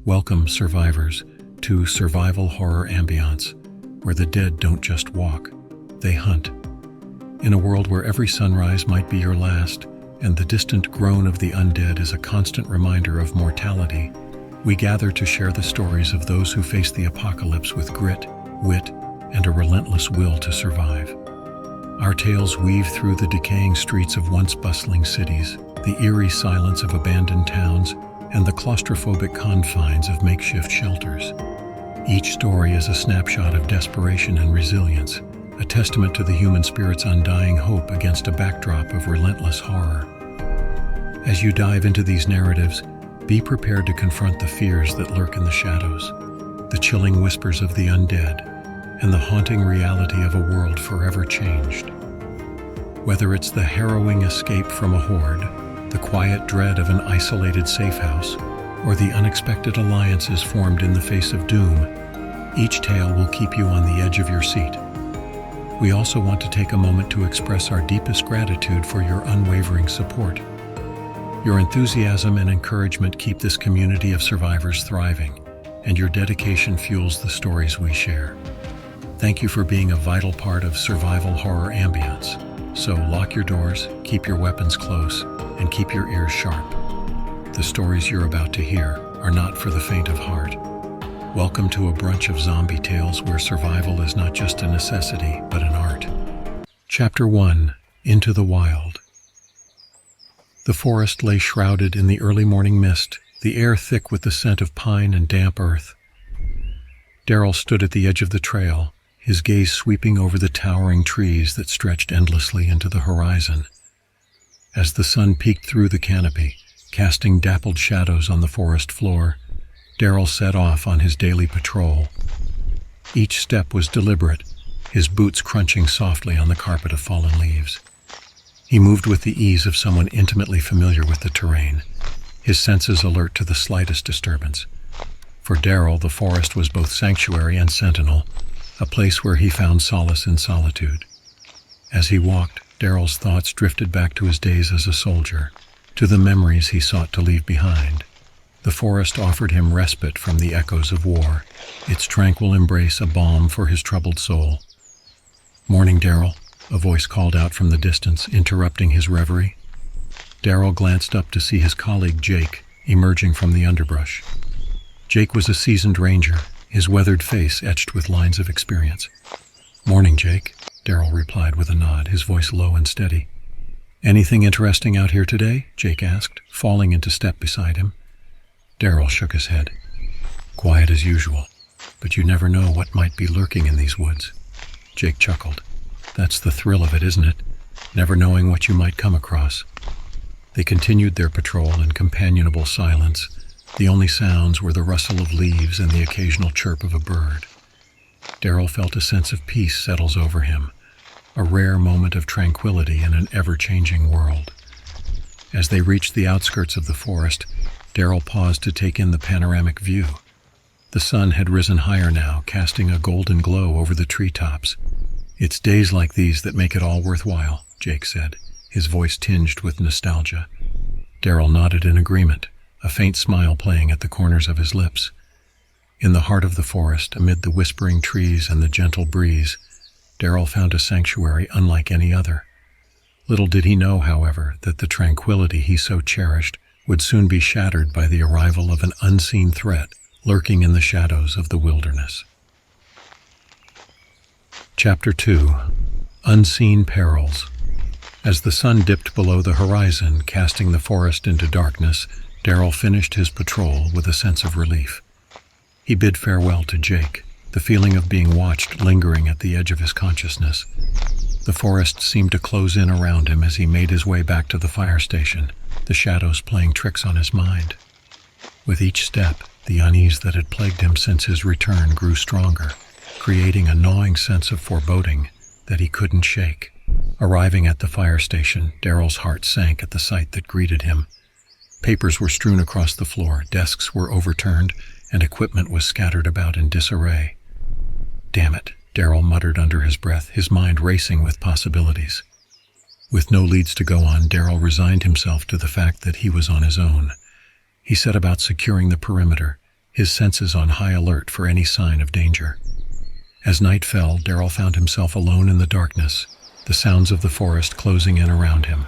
Welcome, survivors, to Survival Horror Ambience, where the dead don't just walk, they hunt. In a world where every sunrise might be your last, and the distant groan of the undead is a constant reminder of mortality, we gather to share the stories of those who face the apocalypse with grit, wit, and a relentless will to survive. Our tales weave through the decaying streets of once-bustling cities, the eerie silence of abandoned towns, and the claustrophobic confines of makeshift shelters. Each story is a snapshot of desperation and resilience, a testament to the human spirit's undying hope against a backdrop of relentless horror. As you dive into these narratives, be prepared to confront the fears that lurk in the shadows, the chilling whispers of the undead, and the haunting reality of a world forever changed. Whether it's the harrowing escape from a horde, the quiet dread of an isolated safe house, or the unexpected alliances formed in the face of doom, each tale will keep you on the edge of your seat. We also want to take a moment to express our deepest gratitude for your unwavering support. Your enthusiasm and encouragement keep this community of survivors thriving, and your dedication fuels the stories we share. Thank you for being a vital part of Survival Horror Ambience. So lock your doors, keep your weapons close, and keep your ears sharp. The stories you're about to hear are not for the faint of heart. Welcome to a brunch of zombie tales where survival is not just a necessity, but an art. Chapter 1: Into the Wild. The forest lay shrouded in the early morning mist, the air thick with the scent of pine and damp earth. Daryl stood at the edge of the trail, his gaze sweeping over the towering trees that stretched endlessly into the horizon. As the sun peeked through the canopy, casting dappled shadows on the forest floor, Daryl set off on his daily patrol. Each step was deliberate, his boots crunching softly on the carpet of fallen leaves. He moved with the ease of someone intimately familiar with the terrain, his senses alert to the slightest disturbance. For Daryl, the forest was both sanctuary and sentinel, a place where he found solace in solitude. As he walked, Daryl's thoughts drifted back to his days as a soldier, to the memories he sought to leave behind. The forest offered him respite from the echoes of war, its tranquil embrace a balm for his troubled soul. "Morning, Daryl," a voice called out from the distance, interrupting his reverie. Daryl glanced up to see his colleague Jake emerging from the underbrush. Jake was a seasoned ranger, his weathered face etched with lines of experience. "Morning, Jake," Daryl replied with a nod, his voice low and steady. "Anything interesting out here today?" Jake asked, falling into step beside him. Daryl shook his head. "Quiet as usual, but you never know what might be lurking in these woods." Jake chuckled. "That's the thrill of it, isn't it? Never knowing what you might come across." They continued their patrol in companionable silence. The only sounds were the rustle of leaves and the occasional chirp of a bird. Daryl felt a sense of peace settles over him, a rare moment of tranquility in an ever-changing world. As they reached the outskirts of the forest, Daryl paused to take in the panoramic view. The sun had risen higher now, casting a golden glow over the treetops. "It's days like these that make it all worthwhile," Jake said, his voice tinged with nostalgia. Daryl nodded in agreement, a faint smile playing at the corners of his lips. In the heart of the forest, amid the whispering trees and the gentle breeze, Daryl found a sanctuary unlike any other. Little did he know, however, that the tranquility he so cherished would soon be shattered by the arrival of an unseen threat lurking in the shadows of the wilderness. Chapter 2: Unseen Perils. As the sun dipped below the horizon, casting the forest into darkness, Daryl finished his patrol with a sense of relief. He bid farewell to Jake, the feeling of being watched lingering at the edge of his consciousness. The forest seemed to close in around him as he made his way back to the fire station, the shadows playing tricks on his mind. With each step, the unease that had plagued him since his return grew stronger, creating a gnawing sense of foreboding that he couldn't shake. Arriving at the fire station, Daryl's heart sank at the sight that greeted him. Papers were strewn across the floor, desks were overturned, and equipment was scattered about in disarray. "Damn it," Daryl muttered under his breath, his mind racing with possibilities. With no leads to go on, Daryl resigned himself to the fact that he was on his own. He set about securing the perimeter, his senses on high alert for any sign of danger. As night fell, Daryl found himself alone in the darkness, the sounds of the forest closing in around him.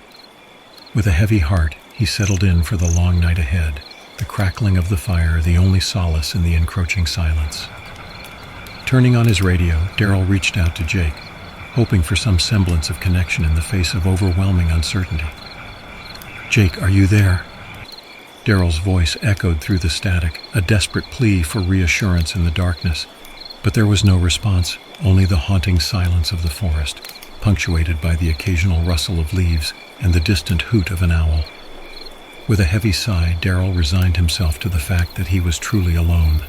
With a heavy heart, he settled in for the long night ahead, the crackling of the fire the only solace in the encroaching silence. Turning on his radio, Daryl reached out to Jake, hoping for some semblance of connection in the face of overwhelming uncertainty. "Jake, are you there?" Daryl's voice echoed through the static, a desperate plea for reassurance in the darkness. But there was no response, only the haunting silence of the forest, punctuated by the occasional rustle of leaves and the distant hoot of an owl. With a heavy sigh, Daryl resigned himself to the fact that he was truly alone.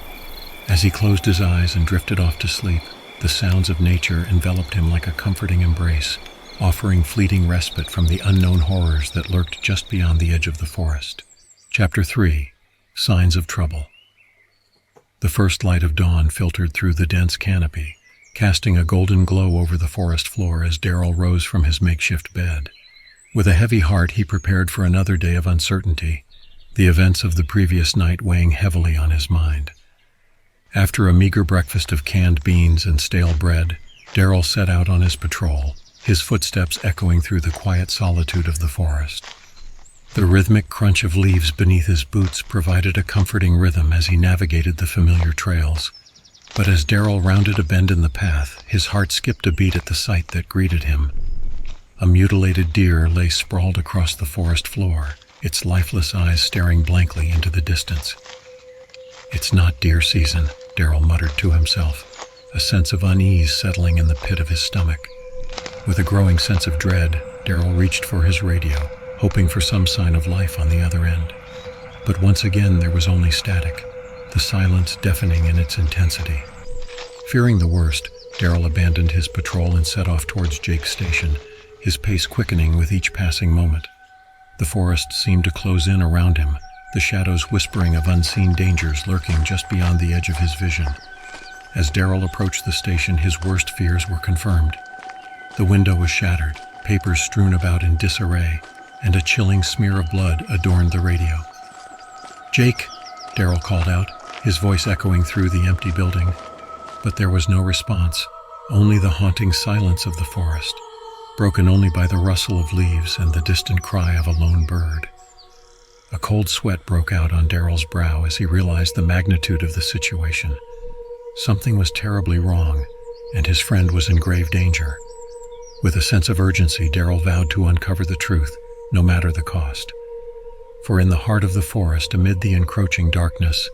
As he closed his eyes and drifted off to sleep, the sounds of nature enveloped him like a comforting embrace, offering fleeting respite from the unknown horrors that lurked just beyond the edge of the forest. Chapter 3. Signs of Trouble. The first light of dawn filtered through the dense canopy, casting a golden glow over the forest floor as Daryl rose from his makeshift bed. With a heavy heart, he prepared for another day of uncertainty, the events of the previous night weighing heavily on his mind. After a meager breakfast of canned beans and stale bread, Daryl set out on his patrol, his footsteps echoing through the quiet solitude of the forest. The rhythmic crunch of leaves beneath his boots provided a comforting rhythm as he navigated the familiar trails. But as Daryl rounded a bend in the path, his heart skipped a beat at the sight that greeted him. A mutilated deer lay sprawled across the forest floor, its lifeless eyes staring blankly into the distance. "It's not deer season," Daryl muttered to himself, a sense of unease settling in the pit of his stomach. With a growing sense of dread, Daryl reached for his radio, hoping for some sign of life on the other end. But once again there was only static, the silence deafening in its intensity. Fearing the worst, Daryl abandoned his patrol and set off towards Jake's station, his pace quickening with each passing moment. The forest seemed to close in around him, the shadows whispering of unseen dangers lurking just beyond the edge of his vision. As Daryl approached the station, his worst fears were confirmed. The window was shattered, papers strewn about in disarray, and a chilling smear of blood adorned the radio. "Jake," Daryl called out, his voice echoing through the empty building. But there was no response, only the haunting silence of the forest, broken only by the rustle of leaves and the distant cry of a lone bird. A cold sweat broke out on Daryl's brow as he realized the magnitude of the situation. Something was terribly wrong, and his friend was in grave danger. With a sense of urgency, Daryl vowed to uncover the truth, no matter the cost. For in the heart of the forest, amid the encroaching darkness,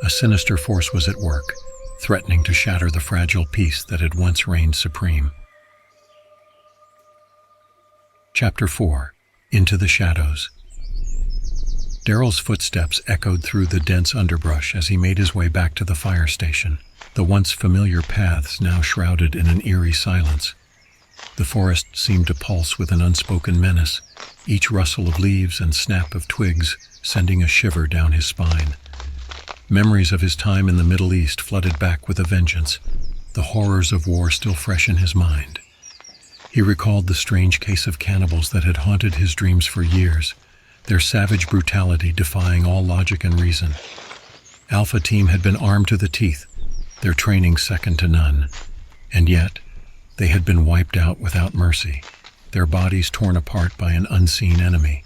a sinister force was at work, threatening to shatter the fragile peace that had once reigned supreme. Chapter 4. Into the Shadows. Daryl's footsteps echoed through the dense underbrush as he made his way back to the fire station, the once familiar paths now shrouded in an eerie silence. The forest seemed to pulse with an unspoken menace, each rustle of leaves and snap of twigs sending a shiver down his spine. Memories of his time in the Middle East flooded back with a vengeance, the horrors of war still fresh in his mind. He recalled the strange case of cannibals that had haunted his dreams for years, their savage brutality defying all logic and reason. Alpha Team had been armed to the teeth, their training second to none, and yet they had been wiped out without mercy, their bodies torn apart by an unseen enemy.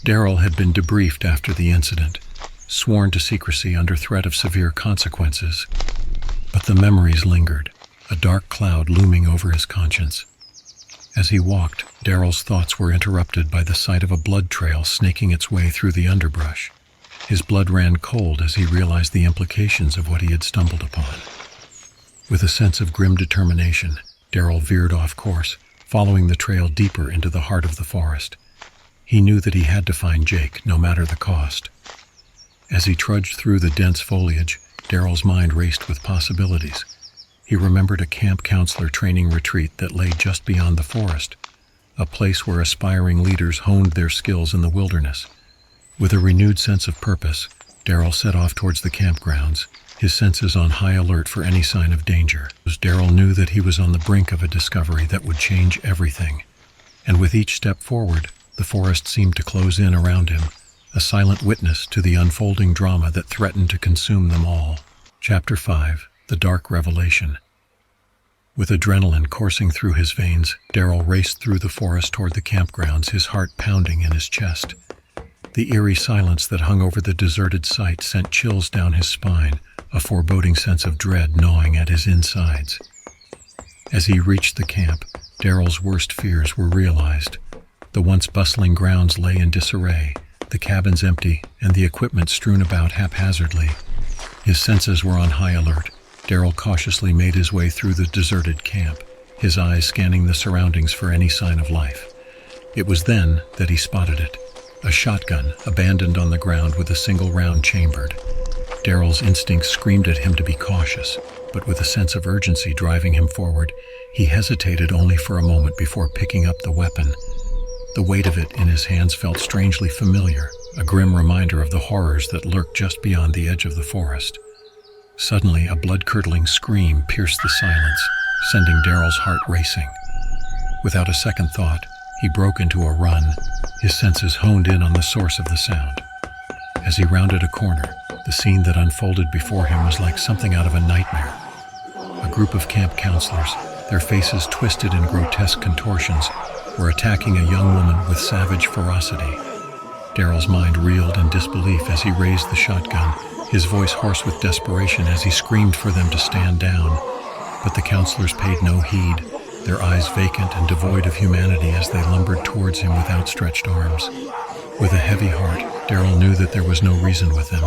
Daryl had been debriefed after the incident, sworn to secrecy under threat of severe consequences, but the memories lingered, a dark cloud looming over his conscience. As he walked, Daryl's thoughts were interrupted by the sight of a blood trail snaking its way through the underbrush. His blood ran cold as he realized the implications of what he had stumbled upon. With a sense of grim determination, Daryl veered off course, following the trail deeper into the heart of the forest. He knew that he had to find Jake, no matter the cost. As he trudged through the dense foliage, Daryl's mind raced with possibilities. He remembered a camp counselor training retreat that lay just beyond the forest, a place where aspiring leaders honed their skills in the wilderness. With a renewed sense of purpose, Daryl set off towards the campgrounds, his senses on high alert for any sign of danger. Daryl knew that he was on the brink of a discovery that would change everything, and with each step forward, the forest seemed to close in around him, a silent witness to the unfolding drama that threatened to consume them all. Chapter 5: The Dark Revelation. With adrenaline coursing through his veins, Daryl raced through the forest toward the campgrounds, his heart pounding in his chest. The eerie silence that hung over the deserted site sent chills down his spine, a foreboding sense of dread gnawing at his insides. As he reached the camp, Daryl's worst fears were realized. The once bustling grounds lay in disarray, the cabins empty, and the equipment strewn about haphazardly. His senses were on high alert. Daryl cautiously made his way through the deserted camp, his eyes scanning the surroundings for any sign of life. It was then that he spotted it, a shotgun abandoned on the ground with a single round chambered. Daryl's instincts screamed at him to be cautious, but with a sense of urgency driving him forward, he hesitated only for a moment before picking up the weapon. The weight of it in his hands felt strangely familiar, a grim reminder of the horrors that lurked just beyond the edge of the forest. Suddenly, a blood-curdling scream pierced the silence, sending Daryl's heart racing. Without a second thought, he broke into a run, his senses honed in on the source of the sound. As he rounded a corner, the scene that unfolded before him was like something out of a nightmare. A group of camp counselors, their faces twisted in grotesque contortions, were attacking a young woman with savage ferocity. Daryl's mind reeled in disbelief as he raised the shotgun, his voice hoarse with desperation as he screamed for them to stand down. But the counselors paid no heed, their eyes vacant and devoid of humanity as they lumbered towards him with outstretched arms. With a heavy heart, Daryl knew that there was no reason with them.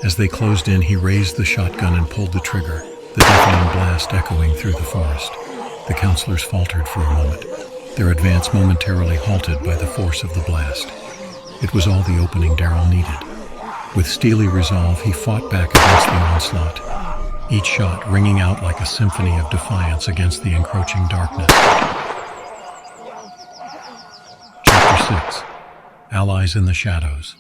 As they closed in, he raised the shotgun and pulled the trigger, the deafening blast echoing through the forest. The counselors faltered for a moment, their advance momentarily halted by the force of the blast. It was all the opening Daryl needed. With steely resolve, he fought back against the onslaught, each shot ringing out like a symphony of defiance against the encroaching darkness. Chapter 6: Allies in the Shadows.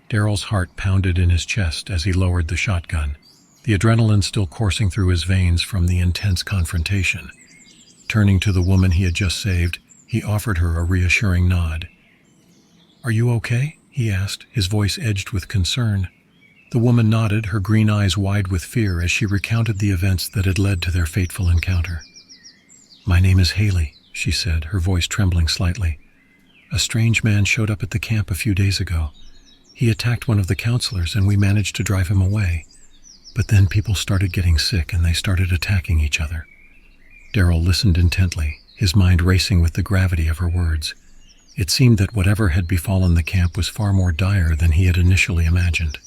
Daryl's heart pounded in his chest as he lowered the shotgun, the adrenaline still coursing through his veins from the intense confrontation. Turning to the woman he had just saved, he offered her a reassuring nod. "Are you okay?" he asked, his voice edged with concern. The woman nodded, her green eyes wide with fear as she recounted the events that had led to their fateful encounter. "My name is Haley," she said, her voice trembling slightly. "A strange man showed up at the camp a few days ago. He attacked one of the counselors and we managed to drive him away. But then people started getting sick and they started attacking each other." Daryl listened intently, his mind racing with the gravity of her words. It seemed that whatever had befallen the camp was far more dire than he had initially imagined.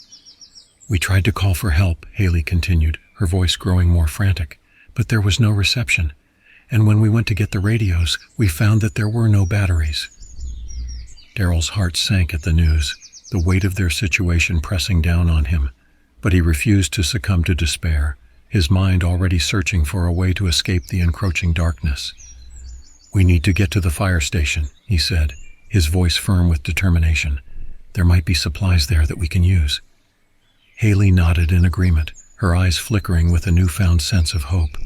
"We tried to call for help," Haley continued, her voice growing more frantic, "but there was no reception. And when we went to get the radios, we found that there were no batteries." Daryl's heart sank at the news, the weight of their situation pressing down on him, but he refused to succumb to despair, his mind already searching for a way to escape the encroaching darkness. "We need to get to the fire station," he said, his voice firm with determination. "There might be supplies there that we can use." Haley nodded in agreement, her eyes flickering with a newfound sense of hope.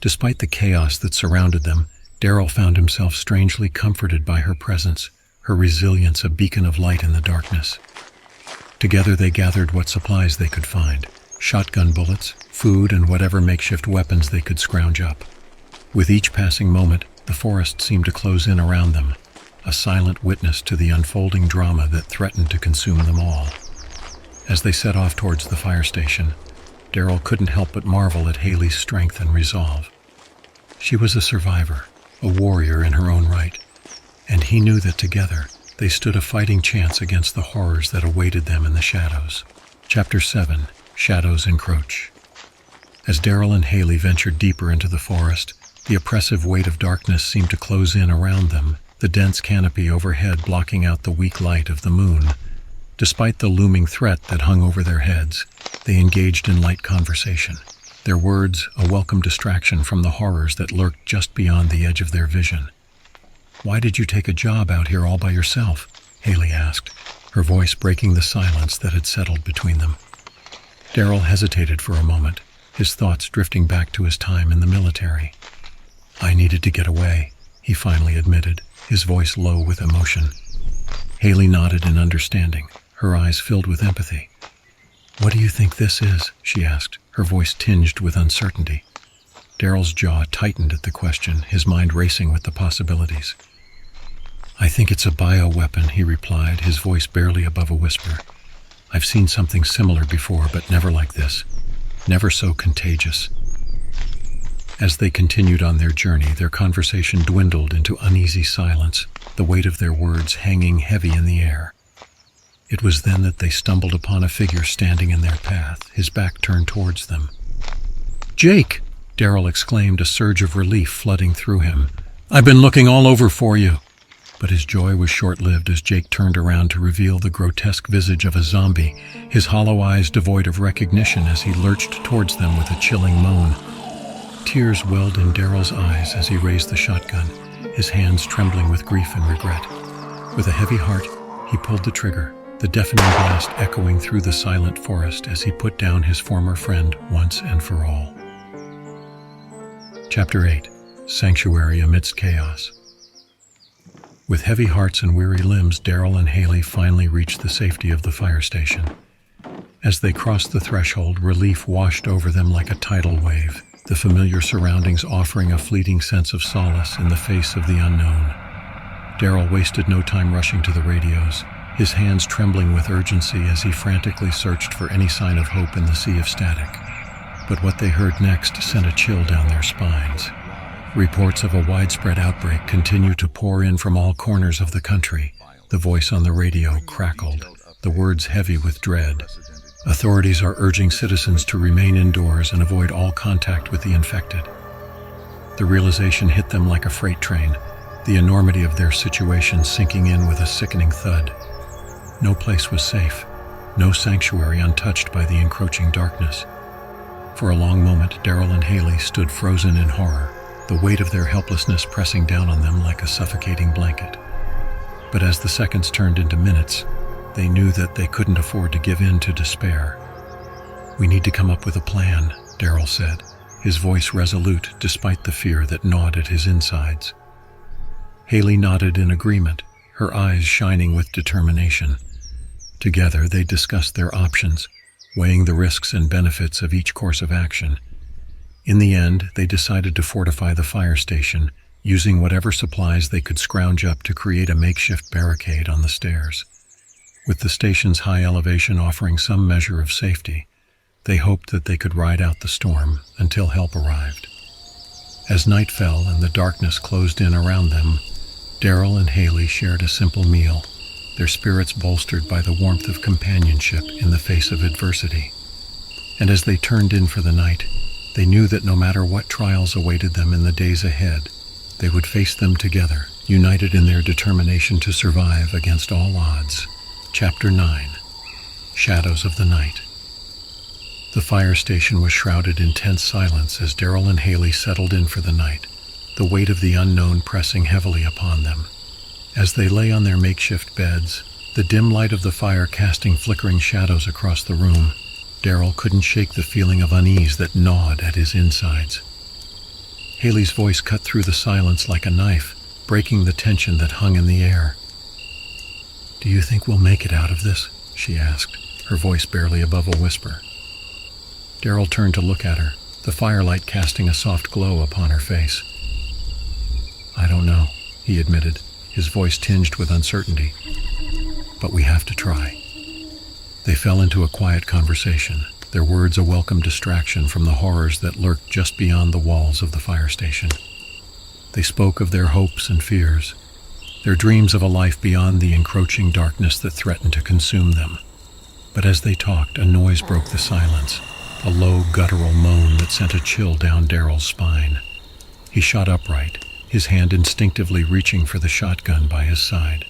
Despite the chaos that surrounded them, Daryl found himself strangely comforted by her presence, her resilience a beacon of light in the darkness. Together they gathered what supplies they could find, shotgun bullets, food, and whatever makeshift weapons they could scrounge up. With each passing moment, the forest seemed to close in around them, a silent witness to the unfolding drama that threatened to consume them all. As they set off towards the fire station, Daryl couldn't help but marvel at Haley's strength and resolve. She was a survivor, a warrior in her own right, and he knew that together they stood a fighting chance against the horrors that awaited them in the shadows. Chapter 7: Shadows Encroach. As Daryl and Haley ventured deeper into the forest, the oppressive weight of darkness seemed to close in around them, the dense canopy overhead blocking out the weak light of the moon. Despite the looming threat that hung over their heads, they engaged in light conversation, their words a welcome distraction from the horrors that lurked just beyond the edge of their vision. "Why did you take a job out here all by yourself?" Haley asked, her voice breaking the silence that had settled between them. Daryl hesitated for a moment, his thoughts drifting back to his time in the military. "I needed to get away," he finally admitted, his voice low with emotion. Haley nodded in understanding, her eyes filled with empathy. "What do you think this is?" she asked, her voice tinged with uncertainty. Daryl's jaw tightened at the question, his mind racing with the possibilities. "I think it's a bioweapon," he replied, his voice barely above a whisper. "I've seen something similar before, but never like this. Never so contagious." As they continued on their journey, their conversation dwindled into uneasy silence, the weight of their words hanging heavy in the air. It was then that they stumbled upon a figure standing in their path, his back turned towards them. "Jake!" Daryl exclaimed, a surge of relief flooding through him. "I've been looking all over for you." But his joy was short-lived as Jake turned around to reveal the grotesque visage of a zombie, his hollow eyes devoid of recognition as he lurched towards them with a chilling moan. Tears welled in Daryl's eyes as he raised the shotgun, his hands trembling with grief and regret. With a heavy heart, he pulled the trigger, the deafening blast echoing through the silent forest as he put down his former friend once and for all. Chapter 8. Sanctuary Amidst Chaos. With heavy hearts and weary limbs, Daryl and Haley finally reached the safety of the fire station. As they crossed the threshold, relief washed over them like a tidal wave, the familiar surroundings offering a fleeting sense of solace in the face of the unknown. Daryl wasted no time rushing to the radios, his hands trembling with urgency as he frantically searched for any sign of hope in the sea of static. But what they heard next sent a chill down their spines. Reports of a widespread outbreak continued to pour in from all corners of the country. The voice on the radio crackled, the words heavy with dread. "Authorities are urging citizens to remain indoors and avoid all contact with the infected." The realization hit them like a freight train, the enormity of their situation sinking in with a sickening thud. No place was safe, no sanctuary untouched by the encroaching darkness. For a long moment, Daryl and Haley stood frozen in horror, the weight of their helplessness pressing down on them like a suffocating blanket. But as the seconds turned into minutes, they knew that they couldn't afford to give in to despair. "We need to come up with a plan," Daryl said, his voice resolute despite the fear that gnawed at his insides. Haley nodded in agreement, her eyes shining with determination. Together, they discussed their options, weighing the risks and benefits of each course of action. In the end, they decided to fortify the fire station, using whatever supplies they could scrounge up to create a makeshift barricade on the stairs. With the station's high elevation offering some measure of safety, they hoped that they could ride out the storm until help arrived. As night fell and the darkness closed in around them, Daryl and Haley shared a simple meal, their spirits bolstered by the warmth of companionship in the face of adversity. And as they turned in for the night, they knew that no matter what trials awaited them in the days ahead, they would face them together, united in their determination to survive against all odds. Chapter 9. Shadows of the Night. The fire station was shrouded in tense silence as Daryl and Haley settled in for the night, the weight of the unknown pressing heavily upon them. As they lay on their makeshift beds, the dim light of the fire casting flickering shadows across the room, Daryl couldn't shake the feeling of unease that gnawed at his insides. Haley's voice cut through the silence like a knife, breaking the tension that hung in the air. "Do you think we'll make it out of this?" she asked, her voice barely above a whisper. Daryl turned to look at her, the firelight casting a soft glow upon her face. "I don't know," he admitted, his voice tinged with uncertainty. "But we have to try." They fell into a quiet conversation, their words a welcome distraction from the horrors that lurked just beyond the walls of the fire station. They spoke of their hopes and fears, their dreams of a life beyond the encroaching darkness that threatened to consume them. But as they talked, a noise broke the silence, a low, guttural moan that sent a chill down Daryl's spine. He shot upright, his hand instinctively reaching for the shotgun by his side.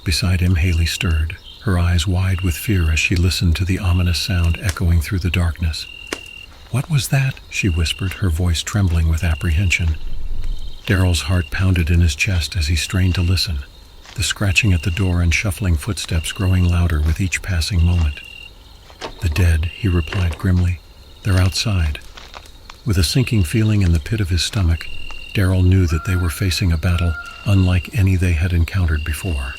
Beside him, Haley stirred, her eyes wide with fear as she listened to the ominous sound echoing through the darkness. "What was that?" she whispered, her voice trembling with apprehension. Daryl's heart pounded in his chest as he strained to listen, the scratching at the door and shuffling footsteps growing louder with each passing moment. "The dead," he replied grimly. "They're outside." With a sinking feeling in the pit of his stomach, Daryl knew that they were facing a battle unlike any they had encountered before.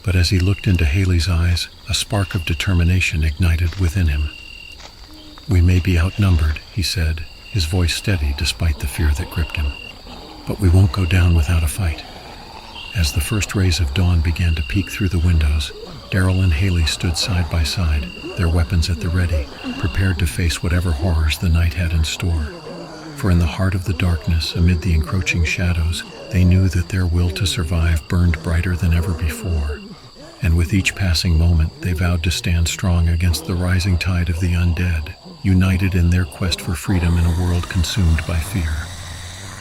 But as he looked into Haley's eyes, a spark of determination ignited within him. "We may be outnumbered," he said, his voice steady despite the fear that gripped him. "But we won't go down without a fight." As the first rays of dawn began to peek through the windows, Daryl and Haley stood side by side, their weapons at the ready, prepared to face whatever horrors the night had in store. For in the heart of the darkness, amid the encroaching shadows, they knew that their will to survive burned brighter than ever before. And with each passing moment, they vowed to stand strong against the rising tide of the undead, united in their quest for freedom in a world consumed by fear.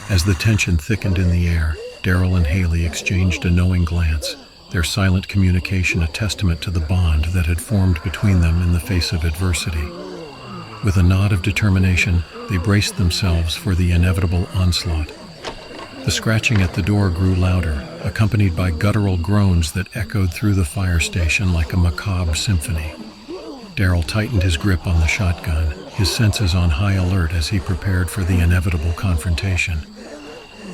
As the tension thickened in the air, Daryl and Haley exchanged a knowing glance, their silent communication a testament to the bond that had formed between them in the face of adversity. With a nod of determination, they braced themselves for the inevitable onslaught. The scratching at the door grew louder, accompanied by guttural groans that echoed through the fire station like a macabre symphony. Daryl tightened his grip on the shotgun, his senses on high alert as he prepared for the inevitable confrontation.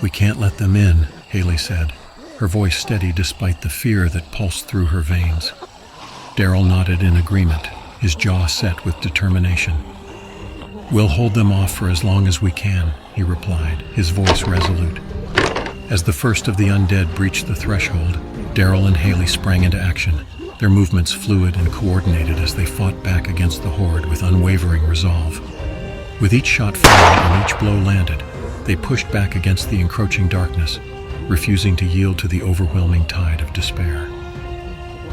"We can't let them in," Haley said, her voice steady despite the fear that pulsed through her veins. Daryl nodded in agreement, his jaw set with determination. "We'll hold them off for as long as we can," he replied, his voice resolute. As the first of the undead breached the threshold, Daryl and Haley sprang into action, their movements fluid and coordinated as they fought back against the horde with unwavering resolve. With each shot fired and each blow landed, they pushed back against the encroaching darkness, refusing to yield to the overwhelming tide of despair.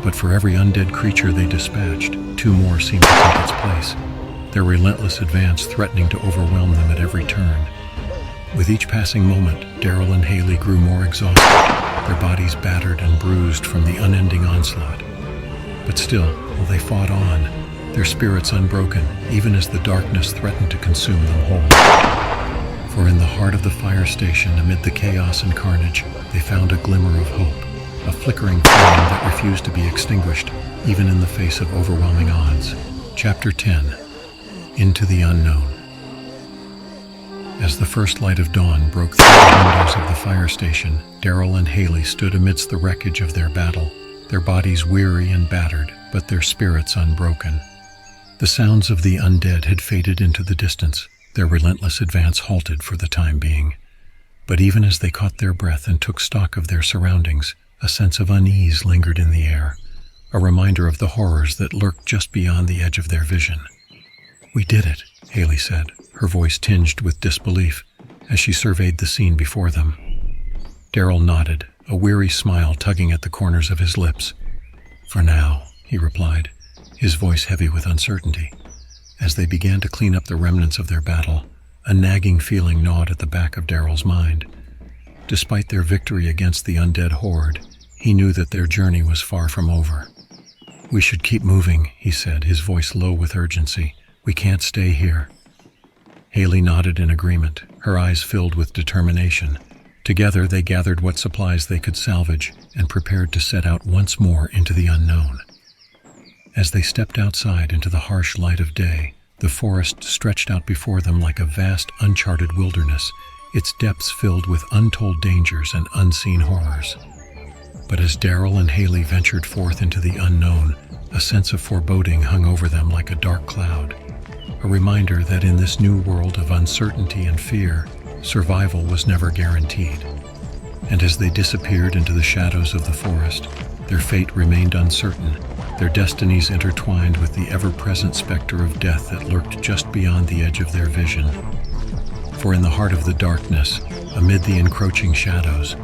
But for every undead creature they dispatched, two more seemed to take its place, their relentless advance threatening to overwhelm them at every turn. With each passing moment, Daryl and Haley grew more exhausted, their bodies battered and bruised from the unending onslaught. But still, while they fought on, their spirits unbroken, even as the darkness threatened to consume them whole. For in the heart of the fire station, amid the chaos and carnage, they found a glimmer of hope, a flickering flame that refused to be extinguished, even in the face of overwhelming odds. Chapter 10. Into the Unknown. As the first light of dawn broke through the windows of the fire station, Daryl and Haley stood amidst the wreckage of their battle, their bodies weary and battered, but their spirits unbroken. The sounds of the undead had faded into the distance, their relentless advance halted for the time being. But even as they caught their breath and took stock of their surroundings, a sense of unease lingered in the air, a reminder of the horrors that lurked just beyond the edge of their vision. "We did it," Haley said, her voice tinged with disbelief, as she surveyed the scene before them. Daryl nodded, a weary smile tugging at the corners of his lips. "For now," he replied, his voice heavy with uncertainty. As they began to clean up the remnants of their battle, a nagging feeling gnawed at the back of Daryl's mind. Despite their victory against the undead horde, he knew that their journey was far from over. "We should keep moving," he said, his voice low with urgency. "We can't stay here." Haley nodded in agreement, her eyes filled with determination. Together they gathered what supplies they could salvage and prepared to set out once more into the unknown. As they stepped outside into the harsh light of day, the forest stretched out before them like a vast, uncharted wilderness, its depths filled with untold dangers and unseen horrors. But as Daryl and Haley ventured forth into the unknown, a sense of foreboding hung over them like a dark cloud, a reminder that in this new world of uncertainty and fear, survival was never guaranteed. And as they disappeared into the shadows of the forest, their fate remained uncertain, their destinies intertwined with the ever-present specter of death that lurked just beyond the edge of their vision. For in the heart of the darkness, amid the encroaching shadows,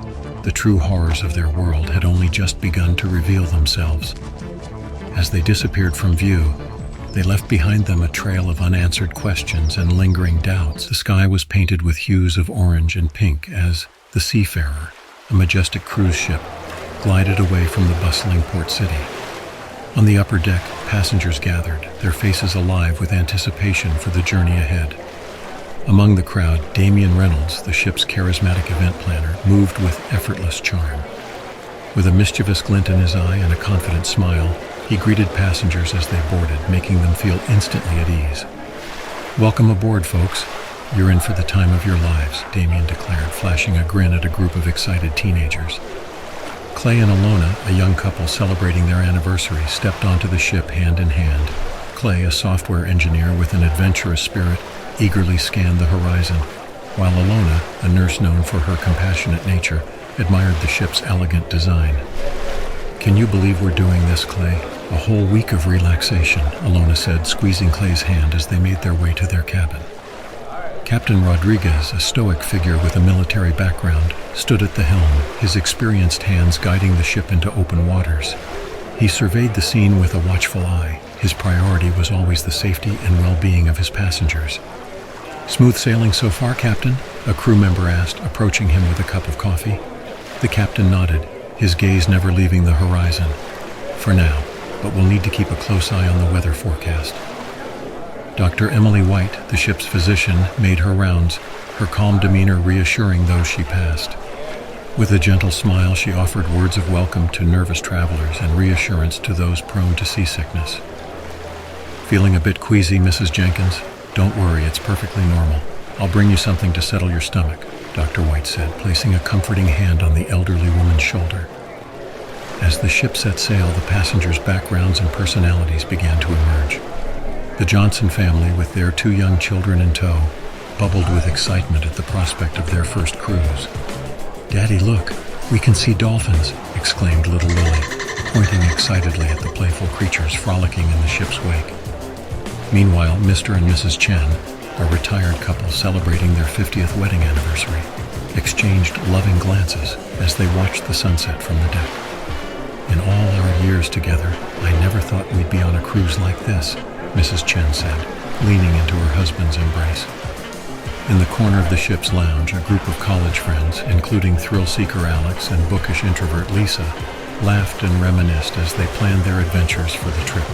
the true horrors of their world had only just begun to reveal themselves. As they disappeared from view, they left behind them a trail of unanswered questions and lingering doubts. The sky was painted with hues of orange and pink as the Seafarer, a majestic cruise ship, glided away from the bustling port city. On the upper deck, passengers gathered, their faces alive with anticipation for the journey ahead. Among the crowd, Damian Reynolds, the ship's charismatic event planner, moved with effortless charm. With a mischievous glint in his eye and a confident smile, he greeted passengers as they boarded, making them feel instantly at ease. "Welcome aboard, folks. You're in for the time of your lives," Damian declared, flashing a grin at a group of excited teenagers. Clay and Alona, a young couple celebrating their anniversary, stepped onto the ship hand in hand. Clay, a software engineer with an adventurous spirit, eagerly scanned the horizon, while Alona, a nurse known for her compassionate nature, admired the ship's elegant design. "Can you believe we're doing this, Clay? A whole week of relaxation," Alona said, squeezing Clay's hand as they made their way to their cabin. Captain Rodriguez, a stoic figure with a military background, stood at the helm, his experienced hands guiding the ship into open waters. He surveyed the scene with a watchful eye. His priority was always the safety and well-being of his passengers. "Smooth sailing so far, Captain?" a crew member asked, approaching him with a cup of coffee. The captain nodded, his gaze never leaving the horizon. "For now, but we'll need to keep a close eye on the weather forecast." Dr. Emily White, the ship's physician, made her rounds, her calm demeanor reassuring those she passed. With a gentle smile, she offered words of welcome to nervous travelers and reassurance to those prone to seasickness. "Feeling a bit queasy, Mrs. Jenkins? Don't worry, it's perfectly normal. I'll bring you something to settle your stomach," Dr. White said, placing a comforting hand on the elderly woman's shoulder. As the ship set sail, the passengers' backgrounds and personalities began to emerge. The Johnson family, with their 2 young children in tow, bubbled with excitement at the prospect of their first cruise. "Daddy, look, we can see dolphins," exclaimed little Lily, pointing excitedly at the playful creatures frolicking in the ship's wake. Meanwhile, Mr. and Mrs. Chen, a retired couple celebrating their 50th wedding anniversary, exchanged loving glances as they watched the sunset from the deck. "In all our years together, I never thought we'd be on a cruise like this," Mrs. Chen said, leaning into her husband's embrace. In the corner of the ship's lounge, a group of college friends, including thrill-seeker Alex and bookish introvert Lisa, laughed and reminisced as they planned their adventures for the trip.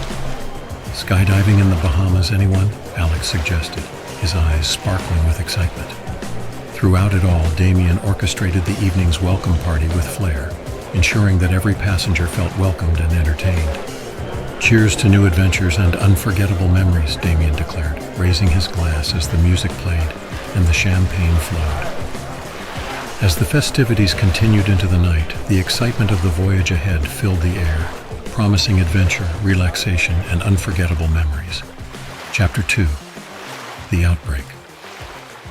"Skydiving in the Bahamas, anyone?" Alex suggested, his eyes sparkling with excitement. Throughout it all, Damien orchestrated the evening's welcome party with flair, ensuring that every passenger felt welcomed and entertained. "Cheers to new adventures and unforgettable memories," Damien declared, raising his glass as the music played and the champagne flowed. As the festivities continued into the night, the excitement of the voyage ahead filled the air, promising adventure, relaxation, and unforgettable memories. Chapter 2. The Outbreak.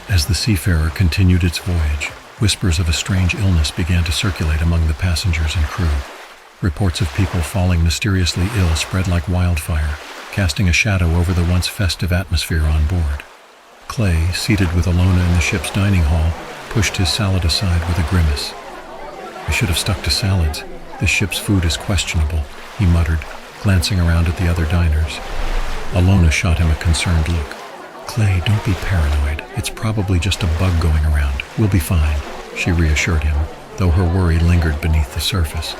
As the Seafarer continued its voyage, whispers of a strange illness began to circulate among the passengers and crew. Reports of people falling mysteriously ill spread like wildfire, casting a shadow over the once festive atmosphere on board. Clay, seated with Alona in the ship's dining hall, pushed his salad aside with a grimace. "I should have stuck to salads. This ship's food is questionable," he muttered, glancing around at the other diners. Alona shot him a concerned look. "Clay, don't be paranoid. It's probably just a bug going around. We'll be fine," she reassured him, though her worry lingered beneath the surface.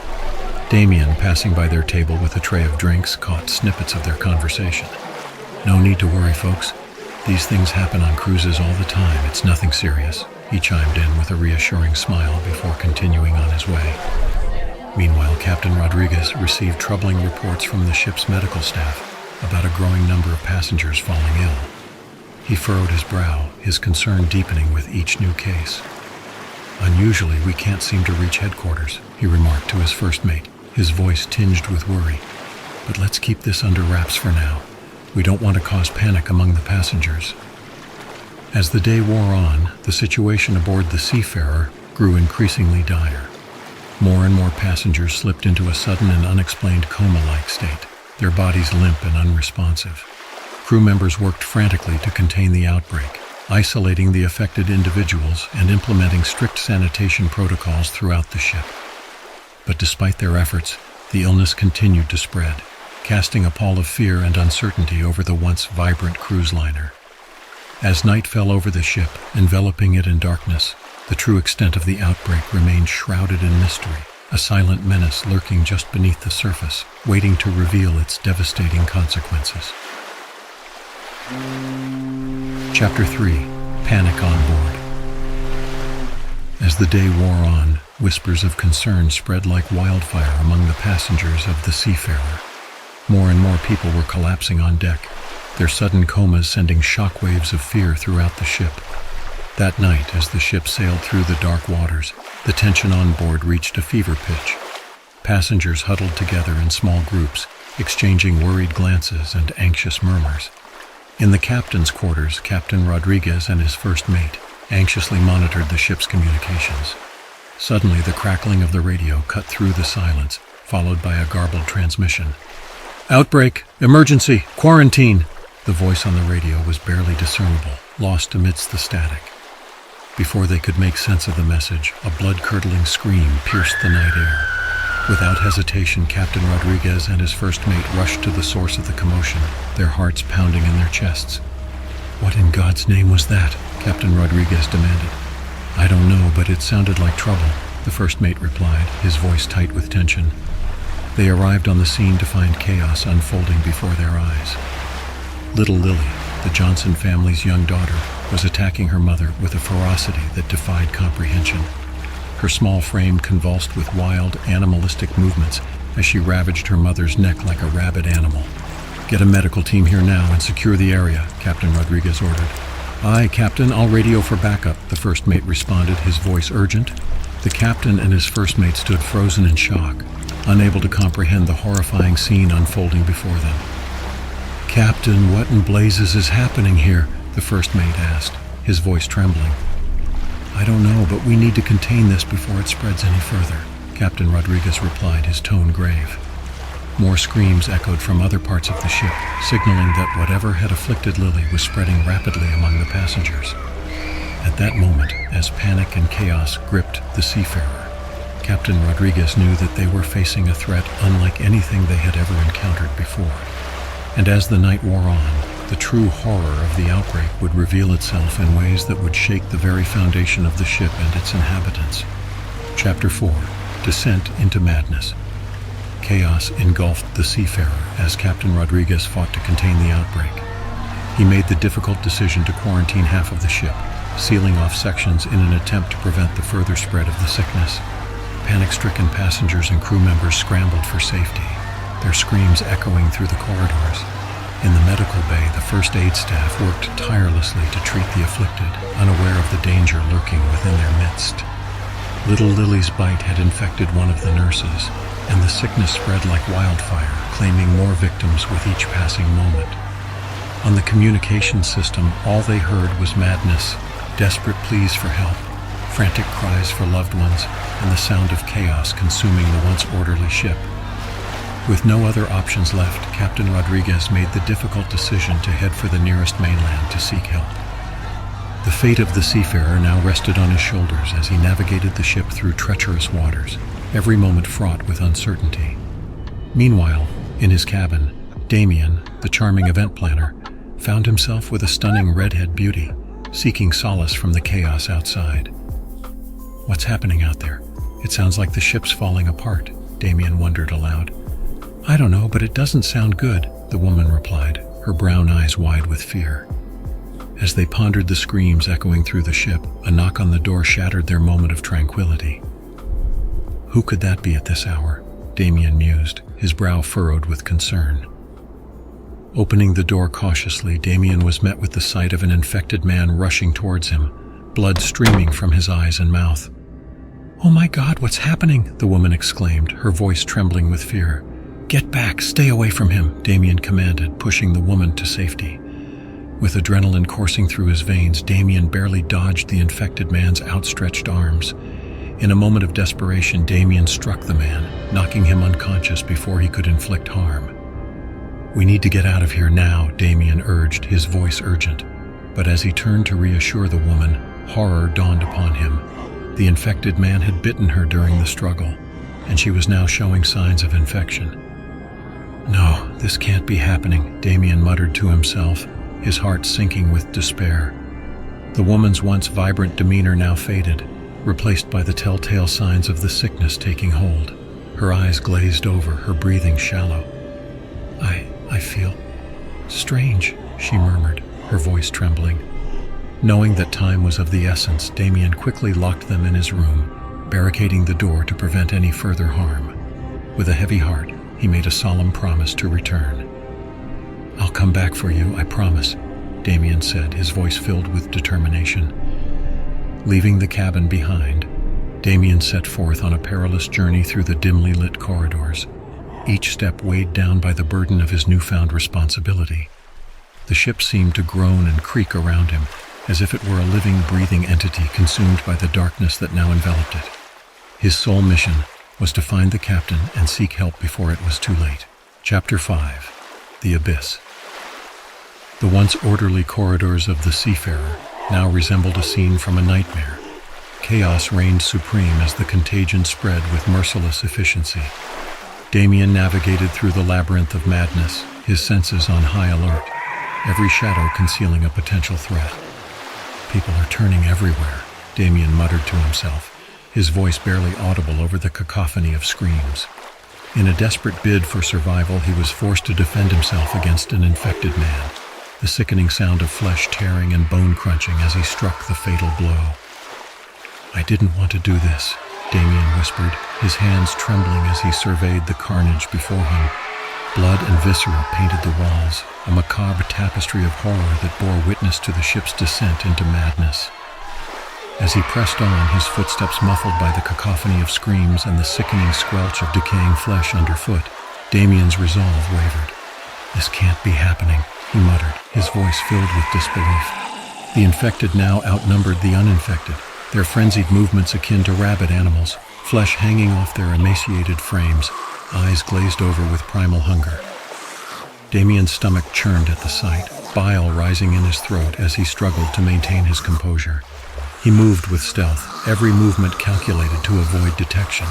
Damien, passing by their table with a tray of drinks, caught snippets of their conversation. "No need to worry, folks. These things happen on cruises all the time. It's nothing serious," he chimed in with a reassuring smile before continuing on his way. Meanwhile, Captain Rodriguez received troubling reports from the ship's medical staff about a growing number of passengers falling ill. He furrowed his brow, his concern deepening with each new case. "Unusually, we can't seem to reach headquarters," he remarked to his first mate, his voice tinged with worry. "But let's keep this under wraps for now. We don't want to cause panic among the passengers." As the day wore on, the situation aboard the Seafarer grew increasingly dire. More and more passengers slipped into a sudden and unexplained coma-like state, their bodies limp and unresponsive. Crew members worked frantically to contain the outbreak, isolating the affected individuals and implementing strict sanitation protocols throughout the ship. But despite their efforts, the illness continued to spread, casting a pall of fear and uncertainty over the once vibrant cruise liner. As night fell over the ship, enveloping it in darkness, the true extent of the outbreak remained shrouded in mystery, a silent menace lurking just beneath the surface, waiting to reveal its devastating consequences. Chapter 3. Panic on Board. As the day wore on, whispers of concern spread like wildfire among the passengers of the Seafarer. More and more people were collapsing on deck, their sudden comas sending shockwaves of fear throughout the ship. That night, as the ship sailed through the dark waters, the tension on board reached a fever pitch, Passengers huddled together in small groups, exchanging worried glances and anxious murmurs. In the captain's quarters, Captain Rodriguez and his first mate anxiously monitored the ship's communications. Suddenly, the crackling of the radio cut through the silence, followed by a garbled transmission. "Outbreak! Emergency! Quarantine!" The voice on the radio was barely discernible, lost amidst the static. Before they could make sense of the message, a blood-curdling scream pierced the night air. Without hesitation, Captain Rodriguez and his first mate rushed to the source of the commotion, their hearts pounding in their chests. "What in God's name was that?" Captain Rodriguez demanded. "I don't know, but it sounded like trouble," the first mate replied, his voice tight with tension. They arrived on the scene to find chaos unfolding before their eyes. Little Lily, the Johnson family's young daughter, was attacking her mother with a ferocity that defied comprehension. Her small frame convulsed with wild, animalistic movements as she ravaged her mother's neck like a rabid animal. "Get a medical team here now and secure the area," Captain Rodriguez ordered. "Aye, Captain, I'll radio for backup," the first mate responded, his voice urgent. The captain and his first mate stood frozen in shock, unable to comprehend the horrifying scene unfolding before them. "Captain, what in blazes is happening here?" the first mate asked, his voice trembling. "I don't know, but we need to contain this before it spreads any further," Captain Rodriguez replied, his tone grave. More screams echoed from other parts of the ship, signaling that whatever had afflicted Lily was spreading rapidly among the passengers. At that moment, as panic and chaos gripped the Seafarer, Captain Rodriguez knew that they were facing a threat unlike anything they had ever encountered before. And as the night wore on, the true horror of the outbreak would reveal itself in ways that would shake the very foundation of the ship and its inhabitants. Chapter 4. Descent into Madness. Chaos engulfed the Seafarer as Captain Rodriguez fought to contain the outbreak. He made the difficult decision to quarantine half of the ship, sealing off sections in an attempt to prevent the further spread of the sickness. Panic-stricken passengers and crew members scrambled for safety, their screams echoing through the corridors. In the medical bay, the first aid staff worked tirelessly to treat the afflicted, unaware of the danger lurking within their midst. Little Lily's bite had infected one of the nurses, and the sickness spread like wildfire, claiming more victims with each passing moment. On the communication system, all they heard was madness, desperate pleas for help, frantic cries for loved ones, and the sound of chaos consuming the once orderly ship. With no other options left, Captain Rodriguez made the difficult decision to head for the nearest mainland to seek help. The fate of the Seafarer now rested on his shoulders as he navigated the ship through treacherous waters, every moment fraught with uncertainty. Meanwhile, in his cabin, Damien, the charming event planner, found himself with a stunning redhead beauty, seeking solace from the chaos outside. "What's happening out there? It sounds like the ship's falling apart," Damien wondered aloud. "I don't know, but it doesn't sound good," the woman replied, her brown eyes wide with fear. As they pondered the screams echoing through the ship, a knock on the door shattered their moment of tranquility. "Who could that be at this hour?" Damien mused, his brow furrowed with concern. Opening the door cautiously, Damien was met with the sight of an infected man rushing towards him, blood streaming from his eyes and mouth. "Oh my God, what's happening?" the woman exclaimed, her voice trembling with fear. "Get back, stay away from him," Damien commanded, pushing the woman to safety. With adrenaline coursing through his veins, Damien barely dodged the infected man's outstretched arms. In a moment of desperation, Damien struck the man, knocking him unconscious before he could inflict harm. "We need to get out of here now," Damien urged, his voice urgent. But as he turned to reassure the woman, horror dawned upon him. The infected man had bitten her during the struggle, and she was now showing signs of infection. "No, this can't be happening," Damien muttered to himself, his heart sinking with despair. The woman's once vibrant demeanor now faded, replaced by the telltale signs of the sickness taking hold. Her eyes glazed over, her breathing shallow. I feel strange," she murmured, her voice trembling. Knowing that time was of the essence, Damien quickly locked them in his room, barricading the door to prevent any further harm. With a heavy heart, he made a solemn promise to return. "I'll come back for you, I promise," Damien said, his voice filled with determination. Leaving the cabin behind, Damien set forth on a perilous journey through the dimly lit corridors, each step weighed down by the burden of his newfound responsibility. The ship seemed to groan and creak around him, as if it were a living, breathing entity consumed by the darkness that now enveloped it. His sole mission was to find the captain and seek help before it was too late. Chapter 5. The Abyss. The once orderly corridors of the Seafarer now resembled a scene from a nightmare. Chaos reigned supreme as the contagion spread with merciless efficiency. Damien navigated through the labyrinth of madness, his senses on high alert, every shadow concealing a potential threat. People are turning everywhere, Damien muttered to himself, his voice barely audible over the cacophony of screams. In a desperate bid for survival, he was forced to defend himself against an infected man, the sickening sound of flesh tearing and bone crunching as he struck the fatal blow. "I didn't want to do this," Damien whispered, his hands trembling as he surveyed the carnage before him. Blood and viscera painted the walls, a macabre tapestry of horror that bore witness to the ship's descent into madness. As he pressed on, his footsteps muffled by the cacophony of screams and the sickening squelch of decaying flesh underfoot, Damien's resolve wavered. "This can't be happening," he muttered, his voice filled with disbelief. The infected now outnumbered the uninfected, their frenzied movements akin to rabid animals, flesh hanging off their emaciated frames, eyes glazed over with primal hunger. Damien's stomach churned at the sight, bile rising in his throat as he struggled to maintain his composure. He moved with stealth, every movement calculated to avoid detection.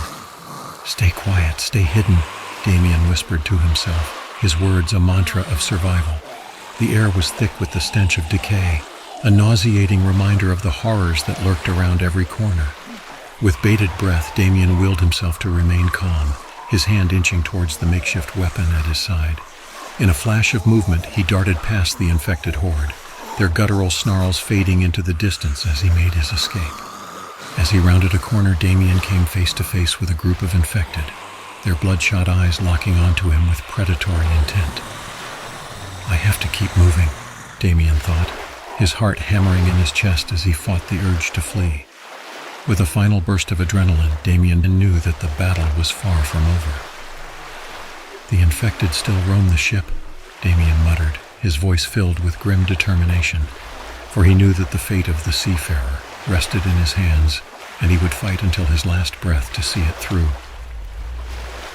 "Stay quiet, stay hidden," Damien whispered to himself, his words a mantra of survival. The air was thick with the stench of decay, a nauseating reminder of the horrors that lurked around every corner. With bated breath, Damien willed himself to remain calm, his hand inching towards the makeshift weapon at his side. In a flash of movement, he darted past the infected horde, their guttural snarls fading into the distance as he made his escape. As he rounded a corner, Damien came face to face with a group of infected, their bloodshot eyes locking onto him with predatory intent. "I have to keep moving," Damien thought, his heart hammering in his chest as he fought the urge to flee. With a final burst of adrenaline, Damien knew that the battle was far from over. "The infected still roam the ship," Damien muttered, his voice filled with grim determination, for he knew that the fate of the Seafarer rested in his hands, and he would fight until his last breath to see it through.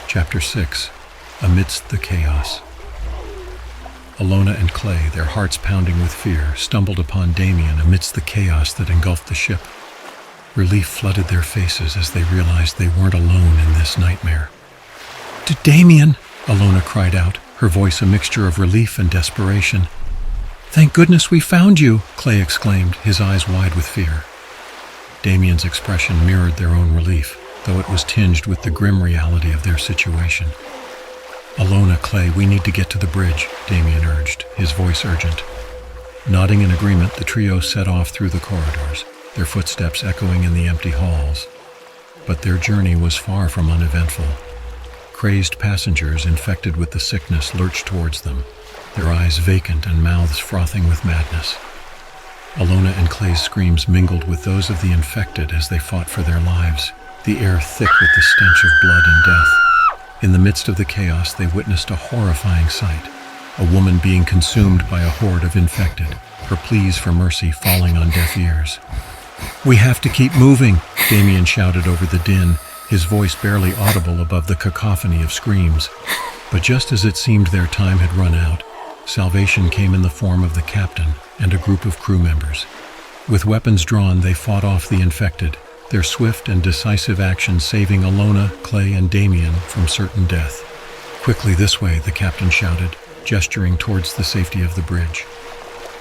Chapter 6. Amidst the Chaos. Alona and Clay, their hearts pounding with fear, stumbled upon Damien amidst the chaos that engulfed the ship. Relief flooded their faces as they realized they weren't alone in this nightmare. "Damien!" Alona cried out, her voice a mixture of relief and desperation. "Thank goodness we found you!" Clay exclaimed, his eyes wide with fear. Damien's expression mirrored their own relief, though it was tinged with the grim reality of their situation. "Alona, Clay, we need to get to the bridge," Damien urged, his voice urgent. Nodding in agreement, the trio set off through the corridors, their footsteps echoing in the empty halls. But their journey was far from uneventful. Crazed passengers infected with the sickness lurched towards them, their eyes vacant and mouths frothing with madness. Alona and Clay's screams mingled with those of the infected as they fought for their lives, the air thick with the stench of blood and death. In the midst of the chaos, they witnessed a horrifying sight, a woman being consumed by a horde of infected, her pleas for mercy falling on deaf ears. "We have to keep moving," Damien shouted over the din, his voice barely audible above the cacophony of screams. But just as it seemed their time had run out, salvation came in the form of the captain and a group of crew members. With weapons drawn, they fought off the infected, their swift and decisive action saving Alona, Clay, and Damien from certain death. "Quickly this way," the captain shouted, gesturing towards the safety of the bridge.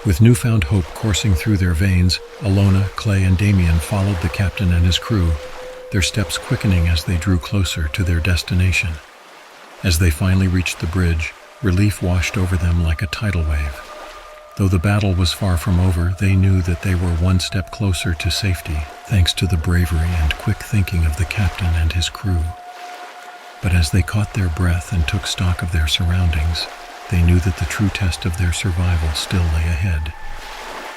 With newfound hope coursing through their veins, Alona, Clay, and Damien followed the captain and his crew, their steps quickening as they drew closer to their destination. As they finally reached the bridge, relief washed over them like a tidal wave. Though the battle was far from over, they knew that they were one step closer to safety, thanks to the bravery and quick thinking of the captain and his crew. But as they caught their breath and took stock of their surroundings, they knew that the true test of their survival still lay ahead.